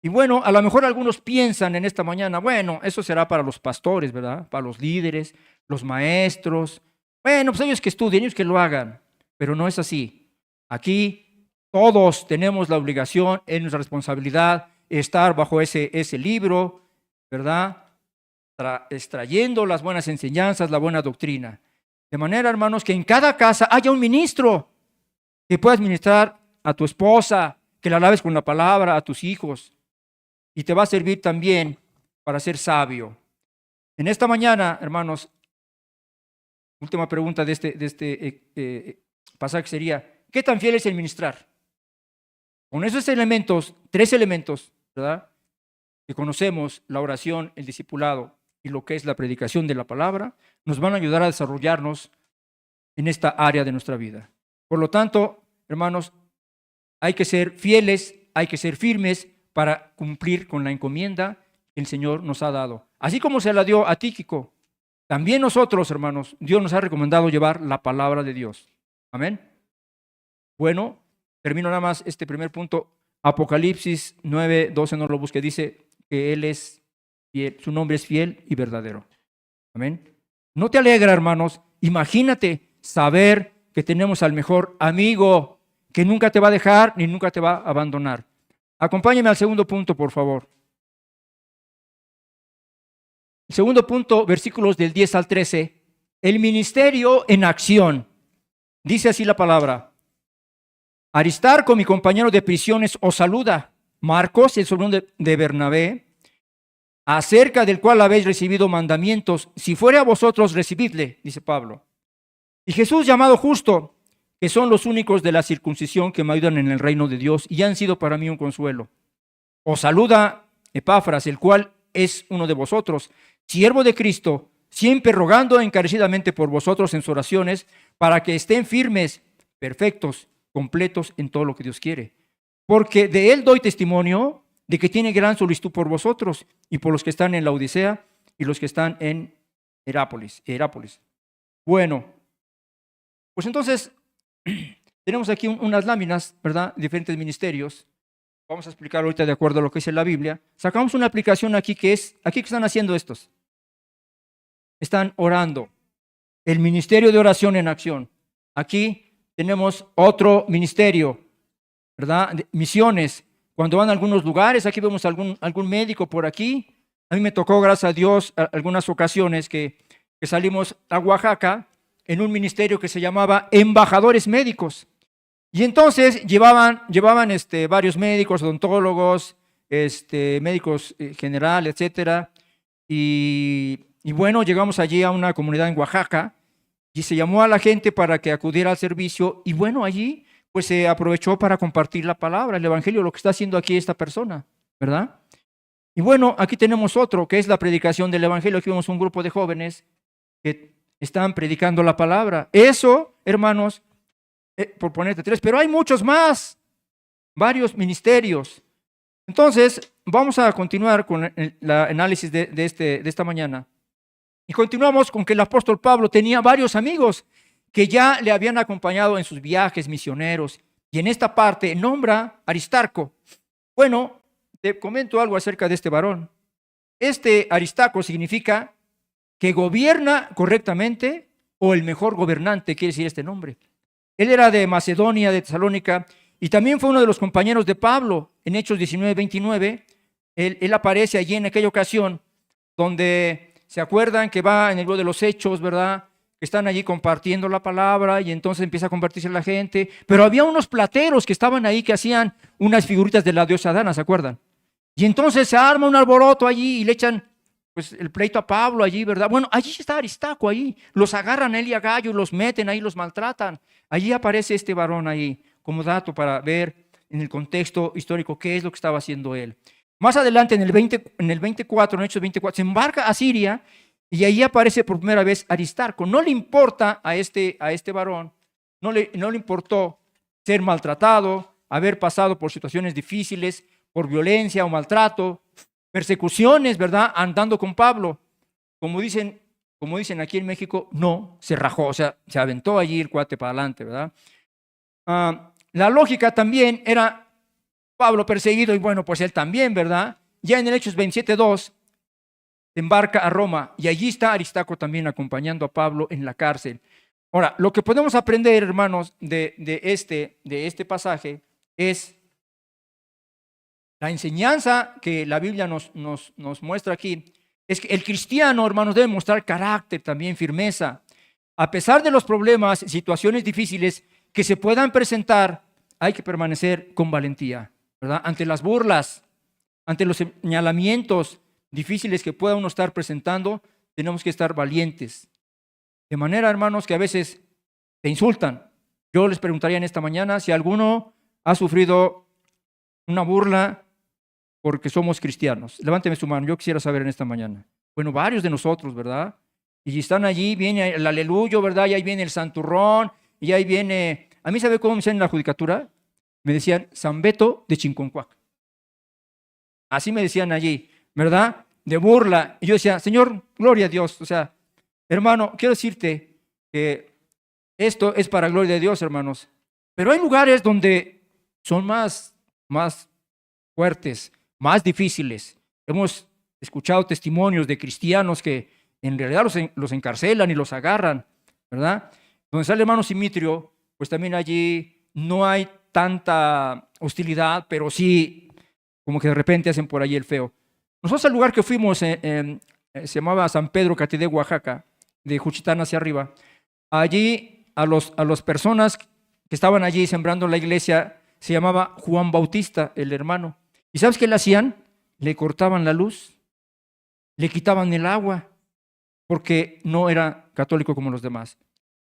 Y bueno, a lo mejor algunos piensan en esta mañana, bueno, eso será para los pastores, ¿verdad? Para los líderes, los maestros. Bueno, pues ellos que estudien, ellos que lo hagan. Pero no es así. Aquí todos tenemos la obligación, es nuestra responsabilidad estar bajo ese libro, ¿verdad? Extrayendo las buenas enseñanzas, la buena doctrina. De manera, hermanos, que en cada casa haya un ministro que puedas ministrar a tu esposa, que la alaves con la palabra, a tus hijos. Y te va a servir también para ser sabio. En esta mañana, hermanos, última pregunta de este pasaje sería, ¿qué tan fiel es el ministrar? Con esos elementos, 3 elementos, ¿verdad? Que conocemos, la oración, el discipulado y lo que es la predicación de la palabra, nos van a ayudar a desarrollarnos en esta área de nuestra vida. Por lo tanto, hermanos, hay que ser fieles, hay que ser firmes para cumplir con la encomienda que el Señor nos ha dado. Así como se la dio a Tíquico, también nosotros, hermanos, Dios nos ha recomendado llevar la palabra de Dios. Amén. Bueno, termino nada más este primer punto. Apocalipsis 9:12, no lo busque, dice que Él es fiel, su nombre es fiel y verdadero. Amén. ¿No te alegra, hermanos? Imagínate saber que tenemos al mejor amigo que nunca te va a dejar ni nunca te va a abandonar. Acompáñame al segundo punto, por favor. El segundo punto, versículos del 10 al 13. El ministerio en acción. Dice así la palabra. Aristarco, mi compañero de prisiones, os saluda. Marcos, el sobrenombre de Bernabé, acerca del cual habéis recibido mandamientos. Si fuere a vosotros, recibidle, dice Pablo. Y Jesús, llamado Justo, que son los únicos de la circuncisión que me ayudan en el reino de Dios y han sido para mí un consuelo. Os saluda Epafras, el cual es uno de vosotros, siervo de Cristo, siempre rogando encarecidamente por vosotros en sus oraciones, para que estén firmes, perfectos, completos en todo lo que Dios quiere. Porque de él doy testimonio de que tiene gran solicitud por vosotros y por los que están en la Odisea y los que están en Herápolis. Bueno, pues entonces tenemos aquí unas láminas, ¿verdad? Diferentes ministerios. Vamos a explicar ahorita de acuerdo a lo que dice la Biblia. Sacamos una aplicación aquí que están haciendo estos. Están orando. El ministerio de oración en acción. Aquí tenemos otro ministerio, ¿verdad? Misiones. Cuando van a algunos lugares, aquí vemos algún médico por aquí. A mí me tocó, gracias a Dios, algunas ocasiones que salimos a Oaxaca en un ministerio que se llamaba Embajadores Médicos. Y entonces llevaban varios médicos, odontólogos, médicos general, etcétera. Y bueno, llegamos allí a una comunidad en Oaxaca y se llamó a la gente para que acudiera al servicio. Y bueno, allí pues se aprovechó para compartir la palabra, el evangelio, lo que está haciendo aquí esta persona, ¿verdad? Y bueno, aquí tenemos otro, que es la predicación del evangelio. Aquí vemos un grupo de jóvenes que están predicando la palabra. Eso, hermanos, por ponerte 3, pero hay muchos más, varios ministerios. Entonces, vamos a continuar con el análisis de esta mañana. Y continuamos con que el apóstol Pablo tenía varios amigos que ya le habían acompañado en sus viajes misioneros. Y en esta parte nombra Aristarco. Bueno, te comento algo acerca de este varón. Este Aristarco significa que gobierna correctamente o el mejor gobernante, quiere decir este nombre. Él era de Macedonia, de Tesalónica, y también fue uno de los compañeros de Pablo. En Hechos 19:29, él aparece allí en aquella ocasión donde se acuerdan que va en el libro de los Hechos, ¿verdad? Que están allí compartiendo la palabra y entonces empieza a compartirse la gente. Pero había unos plateros que estaban ahí que hacían unas figuritas de la diosa Dana, ¿se acuerdan? Y entonces se arma un alboroto allí y le echan pues el pleito a Pablo allí, ¿verdad? Bueno, allí está Aristarco ahí, los agarran a él y a Gallo, los meten ahí, los maltratan. Allí aparece este varón ahí como dato para ver en el contexto histórico qué es lo que estaba haciendo él. Más adelante en el 24, en Hechos 24, se embarca a Siria y ahí aparece por primera vez Aristarco. No le importa a este varón, no le importó ser maltratado, haber pasado por situaciones difíciles, por violencia o maltrato, persecuciones, ¿verdad? Andando con Pablo. Como dicen aquí en México, no, se rajó, o sea, se aventó allí el cuate para adelante, ¿verdad? La lógica también era Pablo perseguido y bueno, pues él también, ¿verdad? Ya en el Hechos 27:2 se embarca a Roma y allí está Aristarco también acompañando a Pablo en la cárcel. Ahora, lo que podemos aprender, hermanos, de este pasaje es la enseñanza que la Biblia nos muestra aquí. Es que el cristiano, hermanos, debe mostrar carácter, también firmeza. A pesar de los problemas, situaciones difíciles que se puedan presentar, hay que permanecer con valentía, ¿verdad? Ante las burlas, ante los señalamientos difíciles que pueda uno estar presentando, tenemos que estar valientes. De manera, hermanos, que a veces te insultan. Yo les preguntaría en esta mañana si alguno ha sufrido una burla porque somos cristianos. Levánteme su mano, yo quisiera saber en esta mañana. Bueno, varios de nosotros, ¿verdad? Y están allí, viene el aleluyo, ¿verdad? Y ahí viene el santurrón, y ahí viene... A mí, ¿sabe cómo me decían en la judicatura? Me decían San Beto de Chinconcuac. Así me decían allí, ¿verdad? De burla. Y yo decía, Señor, gloria a Dios. O sea, hermano, quiero decirte que esto es para gloria de Dios, hermanos. Pero hay lugares donde son más fuertes, más difíciles. Hemos escuchado testimonios de cristianos que en realidad los encarcelan y los agarran, ¿verdad? Donde sale el hermano Simitrio, pues también allí no hay tanta hostilidad, pero sí como que de repente hacen por allí el feo. Nosotros al lugar que fuimos se llamaba San Pedro Catedé, Oaxaca, de Juchitán hacia arriba. Allí a las personas que estaban allí sembrando la iglesia se llamaba Juan Bautista, el hermano. ¿Y sabes qué le hacían? Le cortaban la luz, le quitaban el agua, porque no era católico como los demás.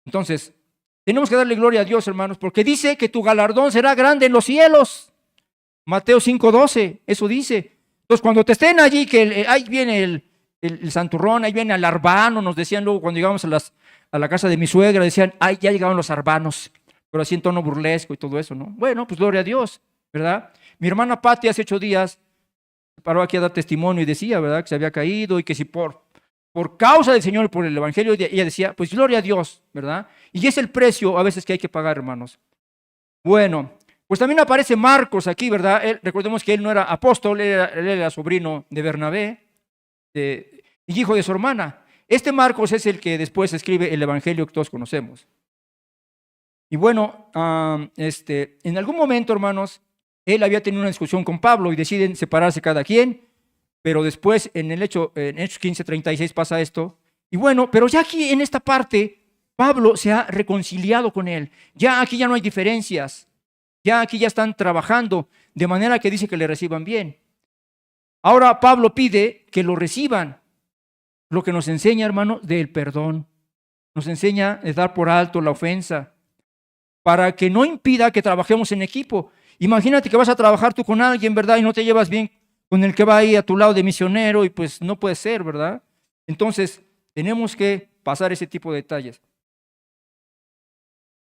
Entonces, tenemos que darle gloria a Dios, hermanos, porque dice que tu galardón será grande en los cielos. Mateo 5:12, eso dice. Entonces, cuando te estén allí, que ahí viene el santurrón, ahí viene el arbano, nos decían luego cuando llegamos a la casa de mi suegra, decían, ay, ya llegaron los arbanos, pero así en tono burlesco y todo eso, ¿no? Bueno, pues gloria a Dios, ¿verdad? Mi hermana Pati hace 8 días paró aquí a dar testimonio y decía, ¿verdad?, que se había caído y que si por causa del Señor y por el Evangelio, ella decía, pues gloria a Dios, ¿verdad? Y es el precio a veces que hay que pagar, hermanos. Bueno, pues también aparece Marcos aquí, ¿verdad? Recordemos que él no era apóstol, él era sobrino de Bernabé y hijo de su hermana. Este Marcos es el que después escribe el Evangelio que todos conocemos. Y bueno, en algún momento, hermanos, él había tenido una discusión con Pablo y deciden separarse cada quien, pero después en Hechos 15:36 pasa esto. Y bueno, pero ya aquí en esta parte, Pablo se ha reconciliado con él. Ya aquí ya no hay diferencias. Ya aquí ya están trabajando, de manera que dice que le reciban bien. Ahora Pablo pide que lo reciban. Lo que nos enseña, hermano, del perdón. Nos enseña a dar por alto la ofensa, para que no impida que trabajemos en equipo. Imagínate que vas a trabajar tú con alguien, ¿verdad? Y no te llevas bien con el que va ahí a tu lado de misionero y pues no puede ser, ¿verdad? Entonces, tenemos que pasar ese tipo de detalles.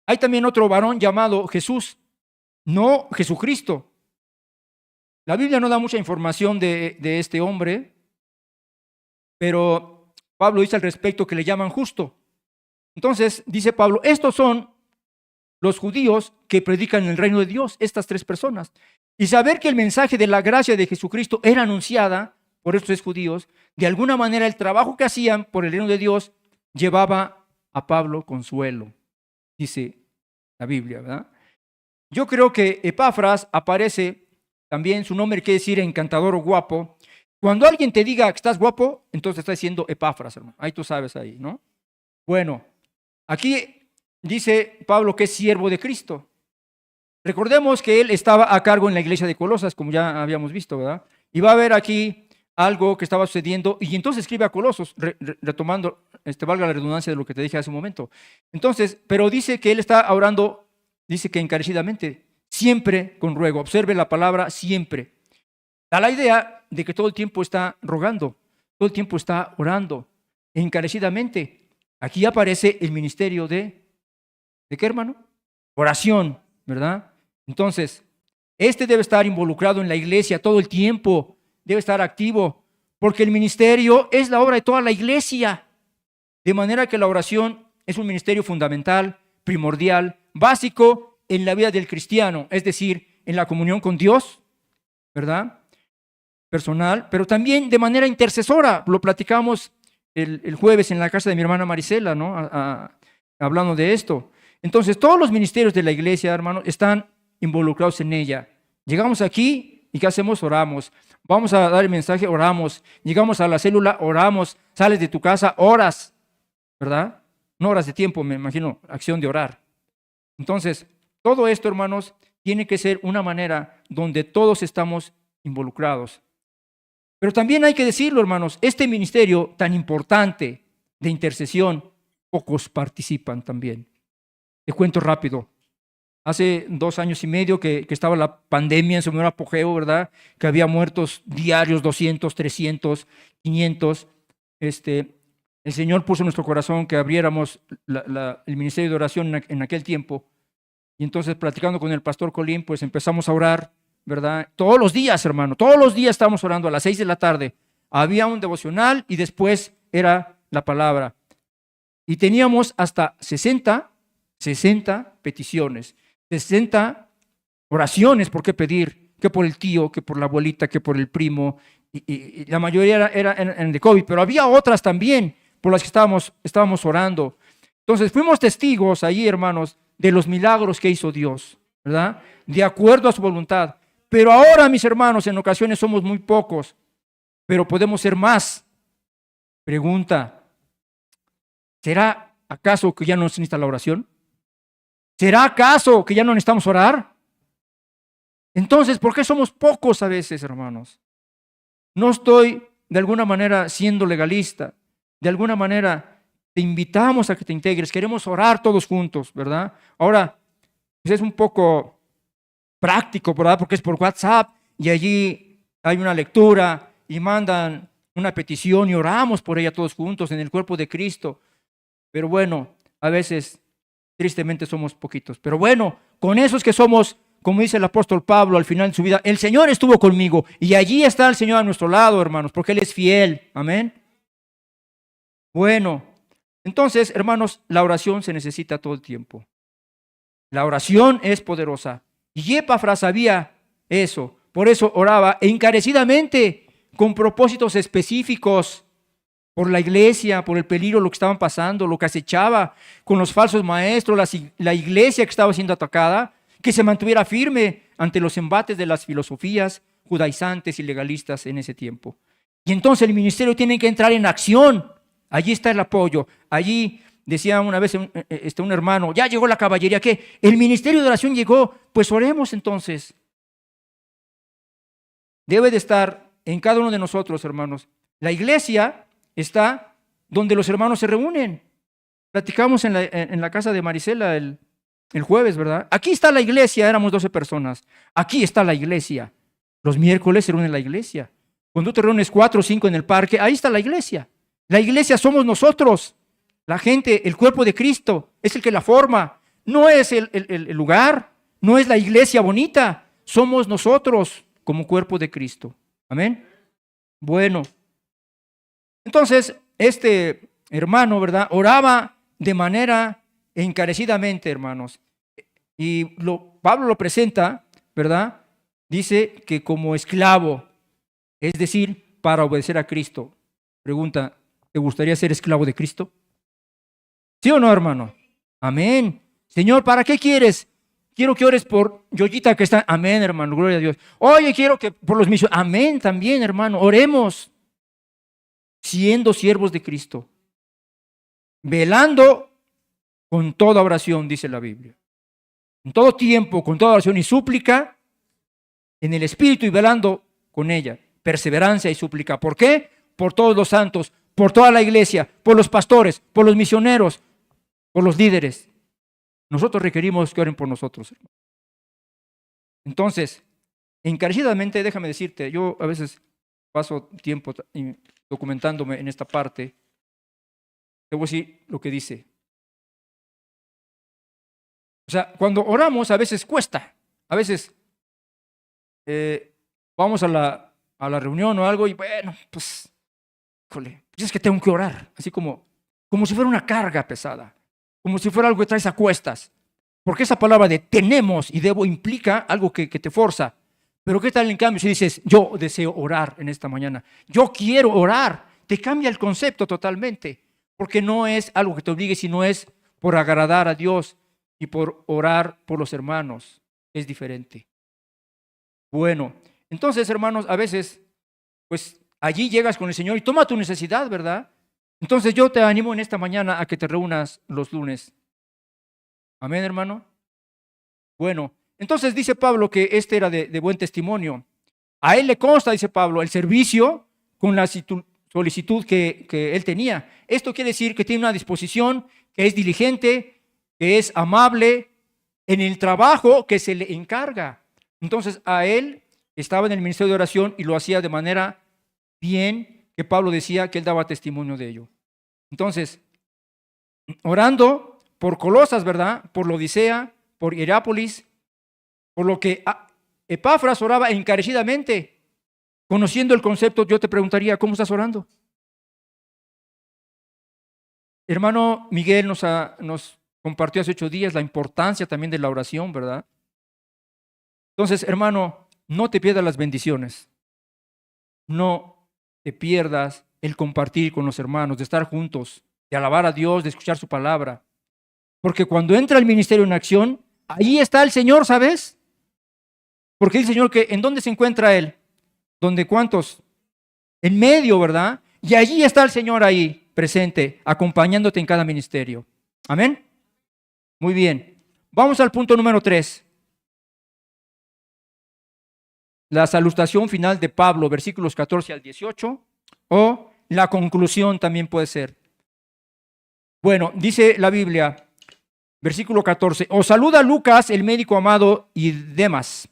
Hay también otro varón llamado Jesús, no Jesucristo. La Biblia no da mucha información de este hombre, pero Pablo dice al respecto que le llaman justo. Entonces, dice Pablo, estos son los judíos que predican el reino de Dios, estas 3 personas. Y saber que el mensaje de la gracia de Jesucristo era anunciada por estos 3 judíos, de alguna manera el trabajo que hacían por el reino de Dios llevaba a Pablo consuelo, dice la Biblia, ¿verdad? Yo creo que Epafras aparece también, su nombre quiere decir encantador o guapo. Cuando alguien te diga que estás guapo, entonces está diciendo Epafras, hermano. Ahí tú sabes ahí, ¿no? Bueno, aquí dice Pablo que es siervo de Cristo. Recordemos que él estaba a cargo en la iglesia de Colosas, como ya habíamos visto, ¿verdad? Y va a ver aquí algo que estaba sucediendo, y entonces escribe a Colosos, retomando, valga la redundancia de lo que te dije hace un momento. Entonces, pero dice que él está orando, dice que encarecidamente, siempre con ruego. Observe la palabra siempre. Da la idea de que todo el tiempo está rogando, todo el tiempo está orando, encarecidamente. Aquí aparece el ministerio ¿de qué, hermano? Oración, ¿verdad? Entonces, este debe estar involucrado en la iglesia todo el tiempo, debe estar activo, porque el ministerio es la obra de toda la iglesia. De manera que la oración es un ministerio fundamental, primordial, básico en la vida del cristiano, es decir, en la comunión con Dios, ¿verdad? Personal, pero también de manera intercesora. Lo platicamos el jueves en la casa de mi hermana Marisela, ¿no? Hablando de esto. Entonces, todos los ministerios de la iglesia, hermano, están involucrados en ella. Llegamos aquí y ¿qué hacemos? Oramos. Vamos a dar el mensaje, oramos. Llegamos a la célula, oramos. Sales de tu casa, oras, ¿verdad? No horas de tiempo, me imagino, acción de orar. Entonces, todo esto, hermanos, tiene que ser una manera donde todos estamos involucrados. Pero también hay que decirlo, hermanos, este ministerio tan importante de intercesión, pocos participan también. Te cuento rápido. Hace 2 años y medio que estaba la pandemia en su mayor apogeo, ¿verdad? Que había muertos diarios, 200, 300, 500. El Señor puso en nuestro corazón que abriéramos el ministerio de oración en aquel tiempo. Y entonces, platicando con el pastor Colín, pues empezamos a orar, ¿verdad? Todos los días, hermano, todos los días estábamos orando a las 6 de la tarde. Había un devocional y después era la palabra. Y teníamos hasta 60 peticiones, 60 oraciones por qué pedir, que por el tío, que por la abuelita, que por el primo, y la mayoría eran de COVID, pero había otras también por las que estábamos orando. Entonces fuimos testigos allí, hermanos, de los milagros que hizo Dios, ¿verdad? De acuerdo a su voluntad. Pero ahora, mis hermanos, en ocasiones somos muy pocos, pero podemos ser más. Pregunta, ¿será acaso que ya no se necesita la oración? ¿Será acaso que ya no necesitamos orar? Entonces, ¿por qué somos pocos a veces, hermanos? No estoy de alguna manera siendo legalista. De alguna manera te invitamos a que te integres. Queremos orar todos juntos, ¿verdad? Ahora, pues es un poco práctico, ¿verdad? Porque es por WhatsApp y allí hay una lectura y mandan una petición y oramos por ella todos juntos en el cuerpo de Cristo. Pero bueno, a veces tristemente somos poquitos. Pero bueno, con esos que somos, como dice el apóstol Pablo al final de su vida, el Señor estuvo conmigo y allí está el Señor a nuestro lado, hermanos, porque Él es fiel. Amén. Bueno, entonces, hermanos, la oración se necesita todo el tiempo. La oración es poderosa. Y Epafras sabía eso. Por eso oraba encarecidamente con propósitos específicos por la iglesia, por el peligro, lo que estaban pasando, lo que acechaba con los falsos maestros, la iglesia que estaba siendo atacada, que se mantuviera firme ante los embates de las filosofías judaizantes y legalistas en ese tiempo. Y entonces el ministerio tiene que entrar en acción. Allí está el apoyo. Allí decía una vez un hermano, ya llegó la caballería, ¿qué? El ministerio de oración llegó, pues oremos entonces. Debe de estar en cada uno de nosotros, hermanos. La iglesia está donde los hermanos se reúnen. Platicamos en la casa de Marisela el jueves, ¿verdad? Aquí está la iglesia, éramos 12 personas. Aquí está la iglesia. Los miércoles se reúne la iglesia. Cuando tú te reúnes 4 o 5 en el parque, ahí está la iglesia. La iglesia somos nosotros. La gente, el cuerpo de Cristo, es el que la forma. No es el lugar, no es la iglesia bonita. Somos nosotros como cuerpo de Cristo. Amén. Bueno. Entonces, este hermano, ¿verdad? Oraba de manera encarecidamente, hermanos. Y Pablo lo presenta, ¿verdad? Dice que como esclavo, es decir, para obedecer a Cristo. Pregunta, ¿te gustaría ser esclavo de Cristo? ¿Sí o no, hermano? Amén. Señor, ¿para qué quieres? Quiero que ores por Yoyita que está. Amén, hermano, gloria a Dios. Oye, quiero que por los misioneros. Amén, también, hermano. Oremos. Siendo siervos de Cristo. Velando con toda oración, dice la Biblia. En todo tiempo, con toda oración y súplica, en el Espíritu y velando con ella. perseverancia y súplica. ¿Por qué? Por todos los santos, por toda la iglesia, por los pastores, por los misioneros, por los líderes. Nosotros requerimos que oren por nosotros. Entonces, encarecidamente, déjame decirte, yo a veces paso tiempo documentándome en esta parte. Te voy a decir lo que dice. O sea, cuando oramos a veces cuesta. A veces vamos a la reunión o algo y bueno, pues, híjole, pues es que tengo que orar. Así como si fuera una carga pesada. Como si fuera algo que traes a cuestas. Porque esa palabra de tenemos y debo implica algo que te forza. Pero ¿qué tal en cambio si dices, yo deseo orar en esta mañana? Yo quiero orar. Te cambia el concepto totalmente. Porque no es algo que te obligue, sino es por agradar a Dios y por orar por los hermanos. Es diferente. Bueno, entonces, hermanos, a veces, pues allí llegas con el Señor y toma tu necesidad, ¿verdad? Entonces yo te animo en esta mañana a que te reúnas los lunes. Amén, hermano. Bueno, entonces dice Pablo que este era de buen testimonio. A él le consta, dice Pablo, el servicio con la solicitud que él tenía. Esto quiere decir que tiene una disposición, que es diligente, que es amable en el trabajo que se le encarga. Entonces a él estaba en el ministerio de oración y lo hacía de manera bien, que Pablo decía que él daba testimonio de ello. Entonces, orando por Colosas, ¿verdad? Por Laodicea, por Hierápolis, por lo que Epafras oraba encarecidamente. Conociendo el concepto, yo te preguntaría, ¿cómo estás orando? Hermano Miguel nos compartió hace 8 días la importancia también de la oración, ¿verdad? Entonces, hermano, no te pierdas las bendiciones. No te pierdas el compartir con los hermanos, de estar juntos, de alabar a Dios, de escuchar su palabra. Porque cuando entra el ministerio en acción, ahí está el Señor, ¿sabes? Porque dice el Señor que ¿en dónde se encuentra Él? ¿Dónde cuántos? En medio, ¿verdad? Y allí está el Señor ahí, presente, acompañándote en cada ministerio. ¿Amén? Muy bien. Vamos al punto número 3. La salutación final de Pablo, versículos 14 al 18, o la conclusión también puede ser. Bueno, dice la Biblia, versículo 14, os saluda Lucas, el médico amado, y Demas.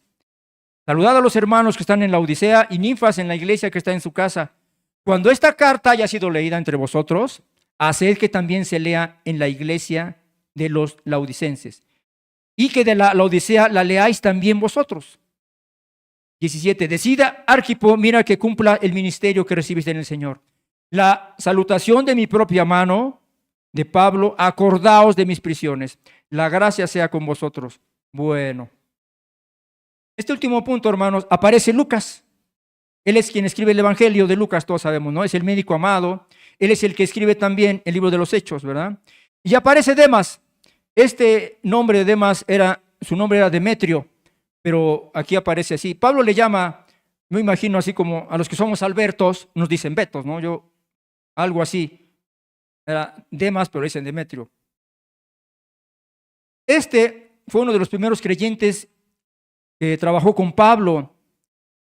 Saludad a los hermanos que están en la Odisea y Ninfas en la iglesia que está en su casa. Cuando esta carta haya sido leída entre vosotros, haced que también se lea en la iglesia de los laodicenses, y que de la Odisea la leáis también vosotros. 17. Decida, Arquipo, mira que cumpla el ministerio que recibiste en el Señor. La salutación de mi propia mano, de Pablo, acordaos de mis prisiones. La gracia sea con vosotros. Bueno. Este último punto, hermanos, aparece Lucas. Él es quien escribe el Evangelio de Lucas, todos sabemos, ¿no? Es el médico amado. Él es el que escribe también el libro de los Hechos, ¿verdad? Y aparece Demas. Este nombre de Demas su nombre era Demetrio, pero aquí aparece así. Pablo le llama, me imagino así como a los que somos Albertos, nos dicen Betos, ¿no? Algo así. Era Demas, pero dicen Demetrio. Este fue uno de los primeros creyentes que trabajó con Pablo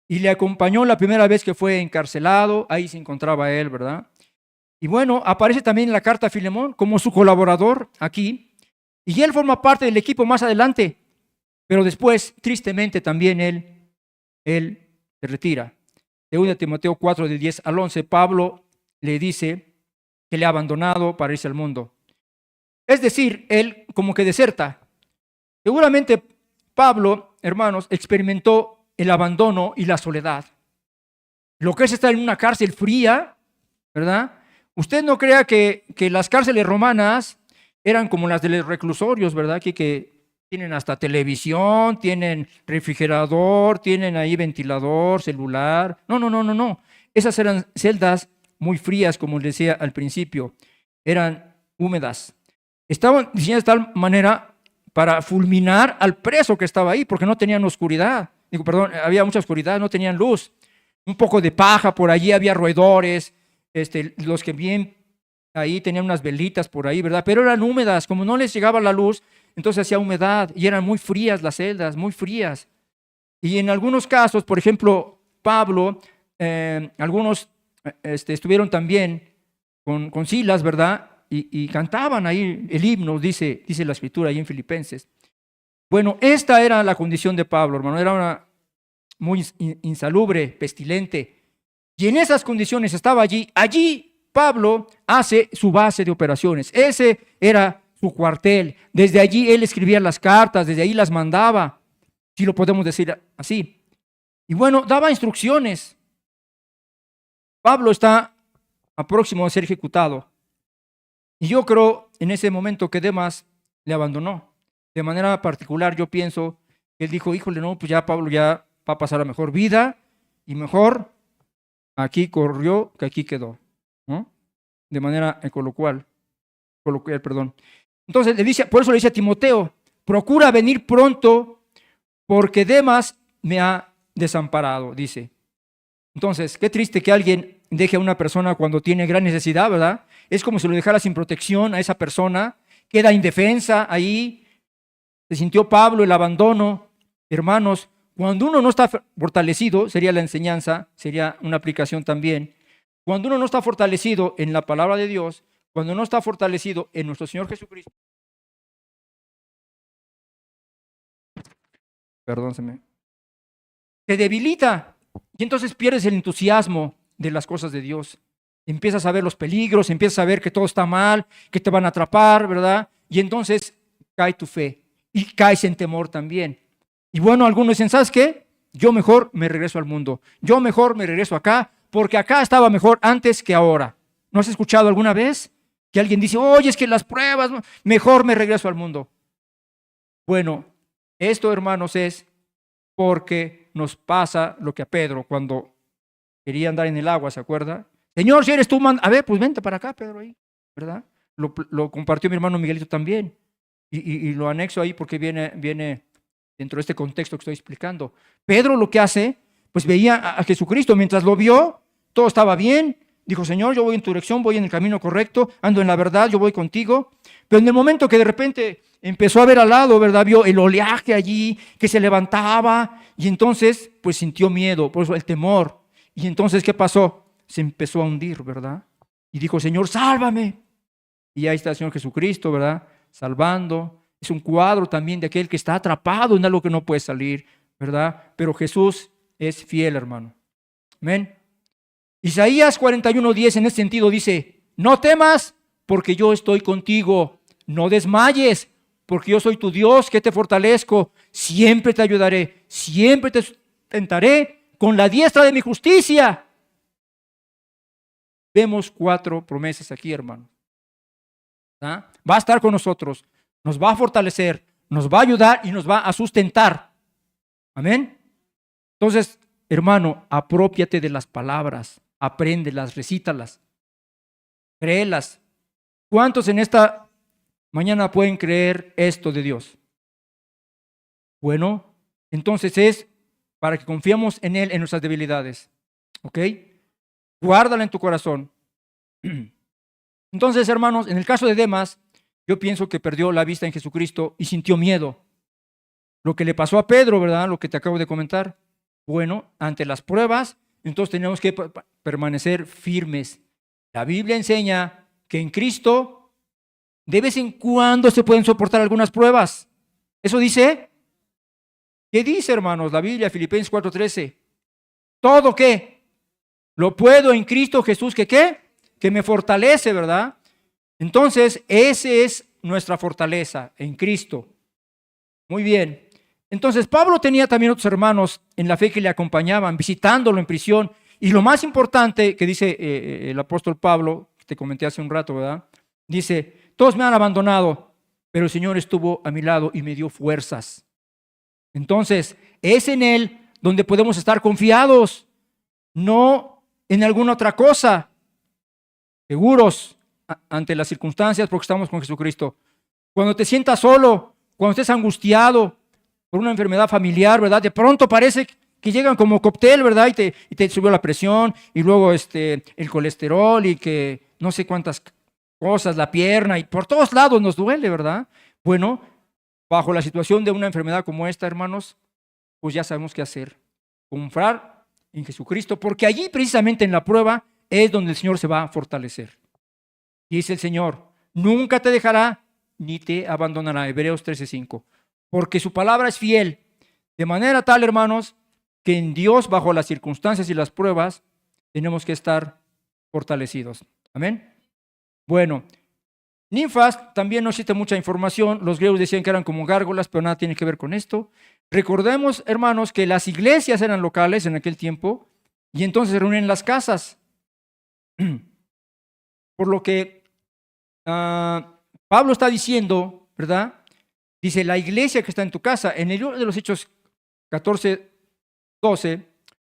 y le acompañó la primera vez que fue encarcelado. Ahí se encontraba él, ¿verdad? Y bueno, aparece también en la carta a Filemón como su colaborador aquí. Y él forma parte del equipo más adelante. Pero después, tristemente, también él se retira. Según Timoteo 4, del 10 al 11, Pablo le dice que le ha abandonado para irse al mundo. Es decir, él como que deserta. Seguramente Pablo, hermanos, experimentó el abandono y la soledad. Lo que es estar en una cárcel fría, ¿verdad? Usted no crea que las cárceles romanas eran como las de los reclusorios, ¿verdad? Que tienen hasta televisión, tienen refrigerador, tienen ahí ventilador, celular. No. Esas eran celdas muy frías, como les decía al principio. Eran húmedas. Estaban diseñadas de tal manera para fulminar al preso que estaba ahí, porque no tenían oscuridad. Había mucha oscuridad, no tenían luz. Un poco de paja por allí, había roedores. Los que bien ahí tenían unas velitas por ahí, ¿verdad? Pero eran húmedas, como no les llegaba la luz, entonces hacía humedad y eran muy frías las celdas, muy frías. Y en algunos casos, por ejemplo, Pablo algunos estuvieron también con Silas, ¿verdad? Y cantaban ahí el himno, dice la escritura ahí en Filipenses. Bueno, esta era la condición de Pablo, hermano, era una muy insalubre, pestilente. Y en esas condiciones estaba allí. Allí Pablo hace su base de operaciones. Ese era su cuartel. Desde allí él escribía las cartas, desde ahí las mandaba, si lo podemos decir así. Y bueno, daba instrucciones. Pablo está próximo a ser ejecutado. Y yo creo en ese momento que Demas le abandonó. De manera particular yo pienso que él dijo, híjole, no, pues ya Pablo ya va a pasar a mejor vida y mejor aquí corrió que aquí quedó, ¿no? De manera coloquial, perdón. Entonces le dice, por eso le dice a Timoteo, procura venir pronto porque Demas me ha desamparado, dice. Entonces, qué triste que alguien deje a una persona cuando tiene gran necesidad, ¿verdad? Es como si lo dejara sin protección a esa persona, queda indefensa ahí. Se sintió Pablo el abandono. Hermanos, cuando uno no está fortalecido, sería la enseñanza, sería una aplicación también. Cuando uno no está fortalecido en la palabra de Dios, cuando no está fortalecido en nuestro Señor Jesucristo, perdón, se debilita y entonces pierdes el entusiasmo de las cosas de Dios. Empiezas a ver los peligros, empiezas a ver que todo está mal, que te van a atrapar, ¿verdad? Y entonces cae tu fe y caes en temor también. Y bueno, algunos dicen, ¿sabes qué? Yo mejor me regreso al mundo. Yo mejor me regreso acá, porque acá estaba mejor antes que ahora. ¿No has escuchado alguna vez que alguien dice, oye, es que las pruebas, mejor me regreso al mundo? Bueno, esto, hermanos, es porque nos pasa lo que a Pedro cuando quería andar en el agua, ¿se acuerda? Señor, si eres tú, a ver, pues vente para acá, Pedro, ahí, ¿verdad? Lo compartió mi hermano Miguelito también. Y lo anexo ahí porque viene dentro de este contexto que estoy explicando. Pedro lo que hace, pues veía a Jesucristo, mientras lo vio, todo estaba bien. Dijo, Señor, yo voy en tu dirección, voy en el camino correcto, ando en la verdad, yo voy contigo. Pero en el momento que de repente empezó a ver al lado, ¿verdad? Vio el oleaje allí que se levantaba y entonces pues sintió miedo, por eso el temor. Y entonces, ¿qué pasó? Se empezó a hundir, ¿verdad? Y dijo, Señor, sálvame. Y ahí está el Señor Jesucristo, ¿verdad? Salvando. Es un cuadro también de aquel que está atrapado en algo que no puede salir, ¿verdad? Pero Jesús es fiel, hermano. Amén. Isaías 41:10 en este sentido dice, no temas porque yo estoy contigo, no desmayes porque yo soy tu Dios que te fortalezco, siempre te ayudaré, siempre te sustentaré con la diestra de mi justicia. Vemos 4 promesas aquí, hermano. ¿Ah? Va a estar con nosotros, nos va a fortalecer, nos va a ayudar y nos va a sustentar. Amén. Entonces, hermano, aprópiate de las palabras, apréndelas, recítalas, créelas. ¿Cuántos en esta mañana pueden creer esto de Dios? Bueno, entonces es para que confiemos en Él en nuestras debilidades. ¿Ok? Guárdala en tu corazón. Entonces, hermanos, en el caso de Demas, yo pienso que perdió la vista en Jesucristo y sintió miedo. Lo que le pasó a Pedro, ¿verdad? Lo que te acabo de comentar. Bueno, ante las pruebas, entonces tenemos que permanecer firmes. La Biblia enseña que en Cristo de vez en cuando se pueden soportar algunas pruebas. ¿Eso dice? ¿Qué dice, hermanos? La Biblia, Filipenses 4:13. ¿Todo qué? Lo puedo en Cristo Jesús, ¿que qué? Que me fortalece, ¿verdad? Entonces, esa es nuestra fortaleza en Cristo. Muy bien. Entonces, Pablo tenía también otros hermanos en la fe que le acompañaban, visitándolo en prisión. Y lo más importante que dice el apóstol Pablo, que te comenté hace un rato, ¿verdad? Dice, todos me han abandonado, pero el Señor estuvo a mi lado y me dio fuerzas. Entonces, es en Él donde podemos estar confiados, no en alguna otra cosa, seguros ante las circunstancias porque estamos con Jesucristo. Cuando te sientas solo, cuando estés angustiado por una enfermedad familiar, ¿verdad? De pronto parece que llegan como cóctel, ¿verdad? Y te subió la presión y luego el colesterol y que no sé cuántas cosas, la pierna y por todos lados nos duele, ¿verdad? Bueno, bajo la situación de una enfermedad como esta, hermanos, pues ya sabemos qué hacer. Confiar en Jesucristo, porque allí precisamente en la prueba es donde el Señor se va a fortalecer. Y dice el Señor, nunca te dejará ni te abandonará. Hebreos 13:5. Porque su palabra es fiel. De manera tal, hermanos, que en Dios, bajo las circunstancias y las pruebas, tenemos que estar fortalecidos. Amén. Bueno, ninfas, también no existe mucha información. Los griegos decían que eran como gárgolas, pero nada tiene que ver con esto. Recordemos, hermanos, que las iglesias eran locales en aquel tiempo y entonces se reunían en las casas. Por lo que Pablo está diciendo, ¿verdad? Dice, la iglesia que está en tu casa. En el libro de los Hechos 14:12,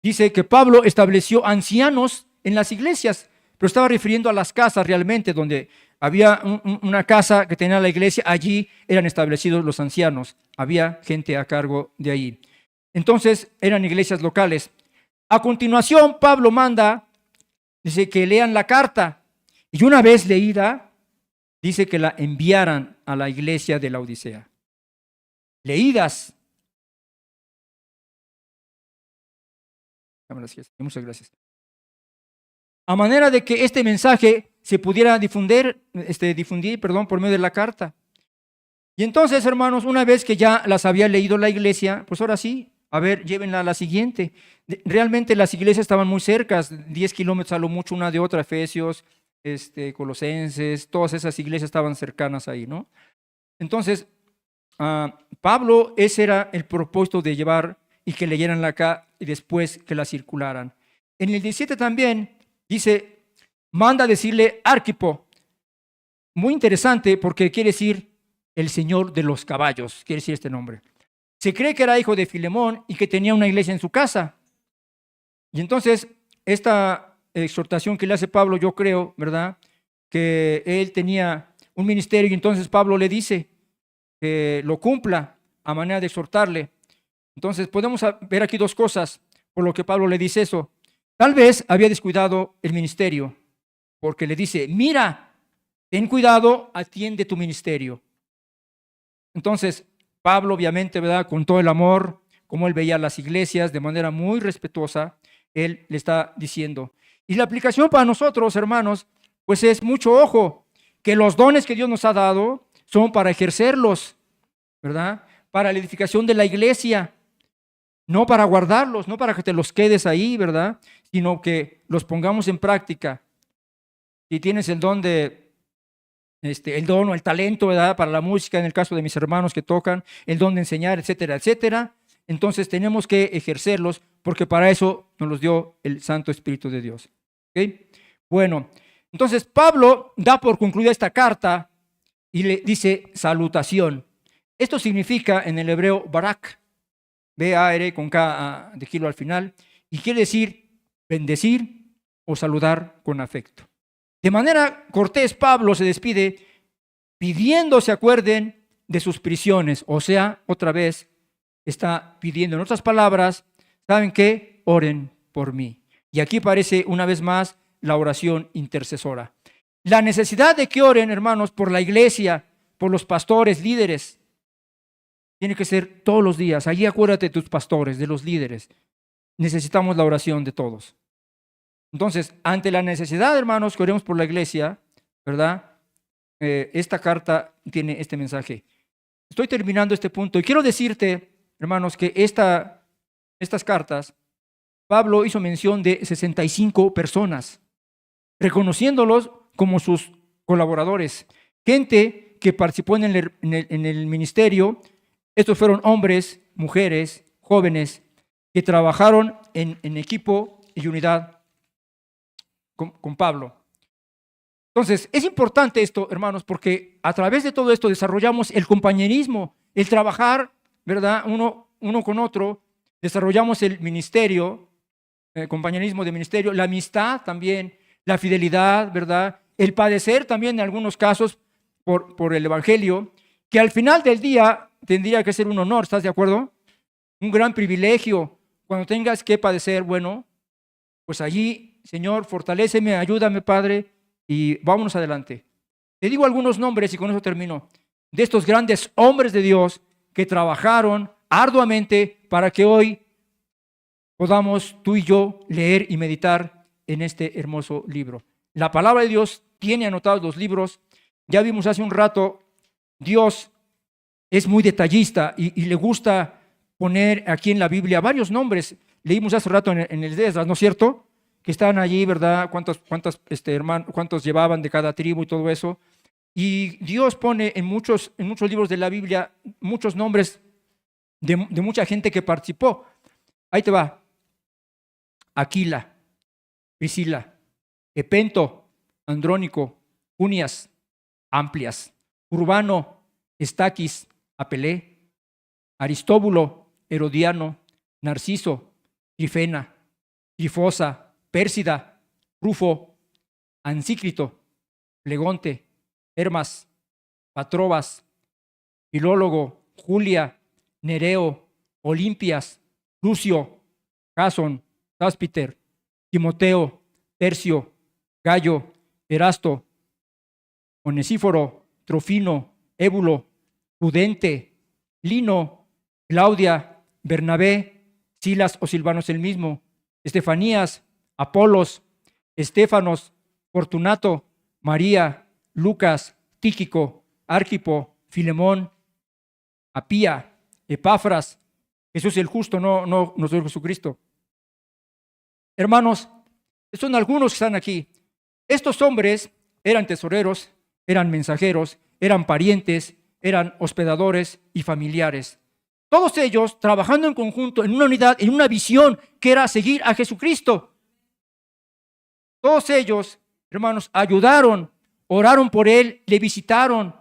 dice que Pablo estableció ancianos en las iglesias, pero estaba refiriendo a las casas realmente, donde había una casa que tenía la iglesia, allí eran establecidos los ancianos, había gente a cargo de ahí. Entonces eran iglesias locales. A continuación, Pablo manda, dice que lean la carta, y una vez leída, dice que la enviaran a la iglesia de la Odisea. Leídas. Muchas gracias. A manera de que este mensaje se pudiera difundir, por medio de la carta. Y entonces, hermanos, una vez que ya las había leído la iglesia, pues ahora sí, a ver, llévenla a la siguiente. Realmente las iglesias estaban muy cercas, 10 kilómetros a lo mucho una de otra, Efesios, Colosenses, todas esas iglesias estaban cercanas ahí, ¿no? Entonces, Pablo, ese era el propósito de llevar y que leyeran acá y después que la circularan. En el 17 también dice, manda a decirle Arquipo. Muy interesante porque quiere decir el señor de los caballos, quiere decir este nombre. Se cree que era hijo de Filemón y que tenía una iglesia en su casa. Y entonces, esta exhortación que le hace Pablo, yo creo, ¿verdad? Que él tenía un ministerio y entonces Pablo le dice que lo cumpla a manera de exhortarle. Entonces, podemos ver aquí dos cosas por lo que Pablo le dice eso. Tal vez había descuidado el ministerio, porque le dice, mira, ten cuidado, atiende tu ministerio. Entonces, Pablo, obviamente, ¿verdad? Con todo el amor, como él veía las iglesias, de manera muy respetuosa, él le está diciendo. Y la aplicación para nosotros, hermanos, pues es mucho ojo, que los dones que Dios nos ha dado son para ejercerlos, ¿verdad? Para la edificación de la iglesia, no para guardarlos, no para que te los quedes ahí, ¿verdad? Sino que los pongamos en práctica. Si tienes el don el don o el talento, ¿verdad? Para la música, en el caso de mis hermanos que tocan, el don de enseñar, etcétera, etcétera. Entonces tenemos que ejercerlos porque para eso nos los dio el Santo Espíritu de Dios. ¿Okay? Bueno, entonces Pablo da por concluida esta carta y le dice salutación. Esto significa en el hebreo barak, B-A-R con K de kilo al final, y quiere decir bendecir o saludar con afecto. De manera cortés, Pablo se despide pidiendo se acuerden de sus prisiones, o sea, otra vez está pidiendo, en otras palabras, ¿saben qué? Oren por mí. Y aquí aparece una vez más la oración intercesora. La necesidad de que oren, hermanos, por la iglesia, por los pastores, líderes, tiene que ser todos los días. Allí acuérdate de tus pastores, de los líderes. Necesitamos la oración de todos. Entonces, ante la necesidad, hermanos, que oremos por la iglesia, ¿verdad? Esta carta tiene este mensaje. Estoy terminando este punto y quiero decirte, hermanos, que estas cartas, Pablo hizo mención de 65 personas, reconociéndolos como sus colaboradores, gente que participó en el ministerio. Estos fueron hombres, mujeres, jóvenes, que trabajaron en equipo y unidad con Pablo. Entonces, es importante esto, hermanos, porque a través de todo esto desarrollamos el compañerismo, el trabajar, ¿verdad? Uno con otro, desarrollamos el ministerio, el compañerismo de ministerio, la amistad también, la fidelidad, ¿verdad? El padecer también en algunos casos por el evangelio, que al final del día tendría que ser un honor, ¿estás de acuerdo? Un gran privilegio. Cuando tengas que padecer, bueno, pues allí, Señor, fortaléceme, ayúdame, Padre, y vámonos adelante. Te digo algunos nombres y con eso termino. De estos grandes hombres de Dios que trabajaron arduamente para que hoy podamos tú y yo leer y meditar en este hermoso libro. La palabra de Dios tiene anotados los libros. Ya vimos hace un rato, Dios es muy detallista y le gusta poner aquí en la Biblia varios nombres. Leímos hace rato en el de Esdras, ¿no es cierto? Que están allí, ¿verdad? ¿Cuántos llevaban de cada tribu y todo eso? Y Dios pone en muchos libros de la Biblia muchos nombres de mucha gente que participó. Ahí te va. Aquila, Priscila, Epento, Andrónico, Unias, Amplias, Urbano, Estaquis, Apelé, Aristóbulo, Herodiano, Narciso, Trifena, Trifosa, Pérsida, Rufo, Ansícrito, Flegonte, Hermas, Patrobas, Filólogo, Julia, Nereo, Olimpias, Lucio, Jasón, Táspiter, Timoteo, Tercio, Gallo, Erasto, Onesíforo, Trofino, Ébulo, Pudente, Lino, Claudia, Bernabé, Silas o Silvanos el mismo, Estefanías, Apolos, Estéfanos, Fortunato, María, Lucas, Tíquico, Arquipo, Filemón, Apía, Epafras, Jesús el justo, no nuestro Jesucristo. Hermanos, son algunos que están aquí. Estos hombres eran tesoreros, eran mensajeros, eran parientes, eran hospedadores y familiares. Todos ellos trabajando en conjunto, en una unidad, en una visión que era seguir a Jesucristo. Todos ellos, hermanos, ayudaron, oraron por él, le visitaron,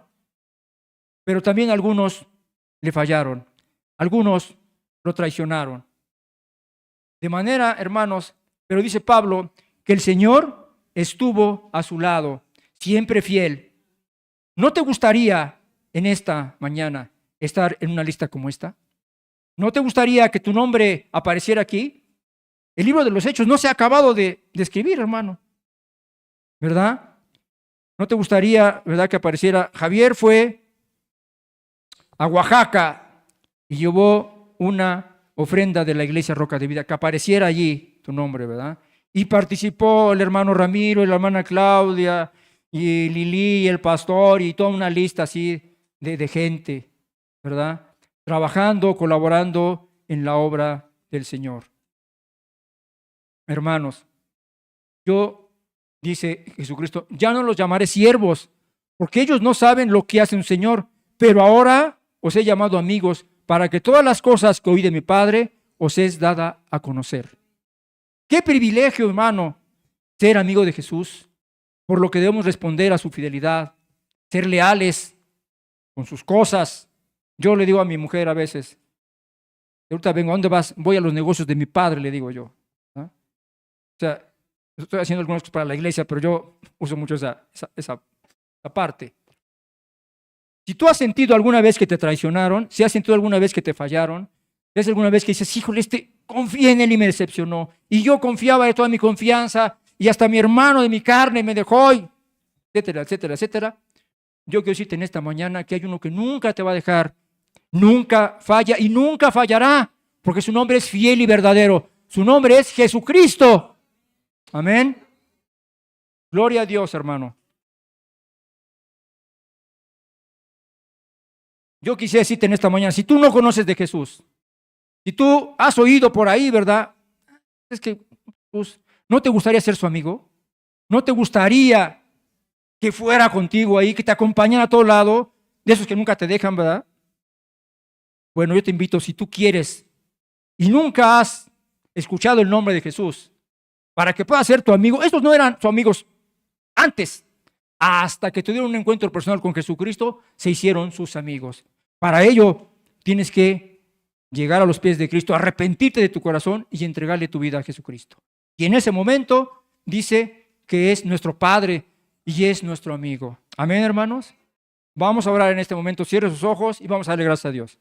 pero también algunos le fallaron, algunos lo traicionaron. De manera, hermanos, pero dice Pablo que el Señor estuvo a su lado, siempre fiel. ¿No te gustaría en esta mañana estar en una lista como esta? ¿No te gustaría que tu nombre apareciera aquí? El libro de los Hechos no se ha acabado de escribir, hermano, ¿verdad? ¿No te gustaría, verdad, que apareciera? Javier fue a Oaxaca y llevó una ofrenda de la iglesia Roca de Vida, que apareciera allí tu nombre, ¿verdad? Y participó el hermano Ramiro y la hermana Claudia y Lili y el pastor y toda una lista así de gente, ¿verdad? Trabajando, colaborando en la obra del Señor. Hermanos, yo, dice Jesucristo, ya no los llamaré siervos, porque ellos no saben lo que hace un Señor, pero ahora os he llamado amigos, para que todas las cosas que oí de mi Padre os es dada a conocer. Qué privilegio, hermano, ser amigo de Jesús, por lo que debemos responder a su fidelidad, ser leales con sus cosas. Yo le digo a mi mujer a veces, ahorita vengo, ¿a dónde vas? Voy a los negocios de mi padre, le digo yo. ¿No? O sea, estoy haciendo algunas cosas para la iglesia, pero yo uso mucho esa parte. Si tú has sentido alguna vez que te traicionaron, si has sentido alguna vez que te fallaron, si has alguna vez que dices, híjole, confié en él y me decepcionó, y yo confiaba de toda mi confianza, y hasta mi hermano de mi carne me dejó, etcétera, etcétera, etcétera. Yo quiero decirte en esta mañana que hay uno que nunca te va a dejar, nunca falla y nunca fallará, porque su nombre es fiel y verdadero. Su nombre es Jesucristo. Amén. Gloria a Dios, hermano. Yo quisiera decirte en esta mañana, si tú no conoces de Jesús, si tú has oído por ahí, ¿verdad? Es que pues, ¿no te gustaría ser su amigo? ¿No te gustaría que fuera contigo ahí, que te acompañara a todo lado, de esos que nunca te dejan, ¿verdad? Bueno, yo te invito, si tú quieres y nunca has escuchado el nombre de Jesús, para que pueda ser tu amigo. Estos no eran sus amigos antes, hasta que tuvieron un encuentro personal con Jesucristo, se hicieron sus amigos. Para ello tienes que llegar a los pies de Cristo, arrepentirte de tu corazón y entregarle tu vida a Jesucristo. Y en ese momento dice que es nuestro Padre y es nuestro amigo. Amén, hermanos. Vamos a orar en este momento. Cierre sus ojos y vamos a darle gracias a Dios.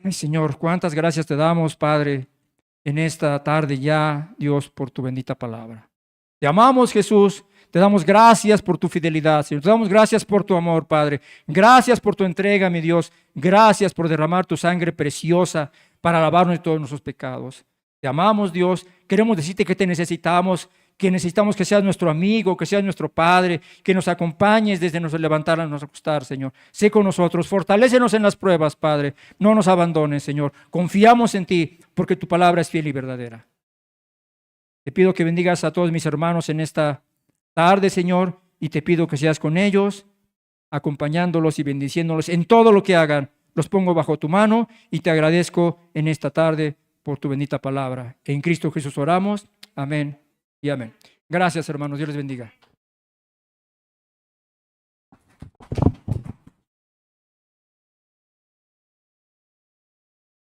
Ay, Señor, cuántas gracias te damos, Padre, en esta tarde ya, Dios, por tu bendita palabra. Te amamos, Jesús. Te damos gracias por tu fidelidad, Señor. Te damos gracias por tu amor, Padre. Gracias por tu entrega, mi Dios. Gracias por derramar tu sangre preciosa para lavarnos de todos nuestros pecados. Te amamos, Dios. Queremos decirte que te necesitamos, que necesitamos que seas nuestro amigo, que seas nuestro Padre, que nos acompañes desde nos levantar a nos acostar, Señor. Sé con nosotros, fortalécenos en las pruebas, Padre. No nos abandones, Señor. Confiamos en ti, porque tu palabra es fiel y verdadera. Te pido que bendigas a todos mis hermanos en esta tarde, Señor, y te pido que seas con ellos, acompañándolos y bendiciéndolos en todo lo que hagan. Los pongo bajo tu mano y te agradezco en esta tarde por tu bendita palabra. En Cristo Jesús oramos. Amén y amén. Gracias, hermanos. Dios les bendiga.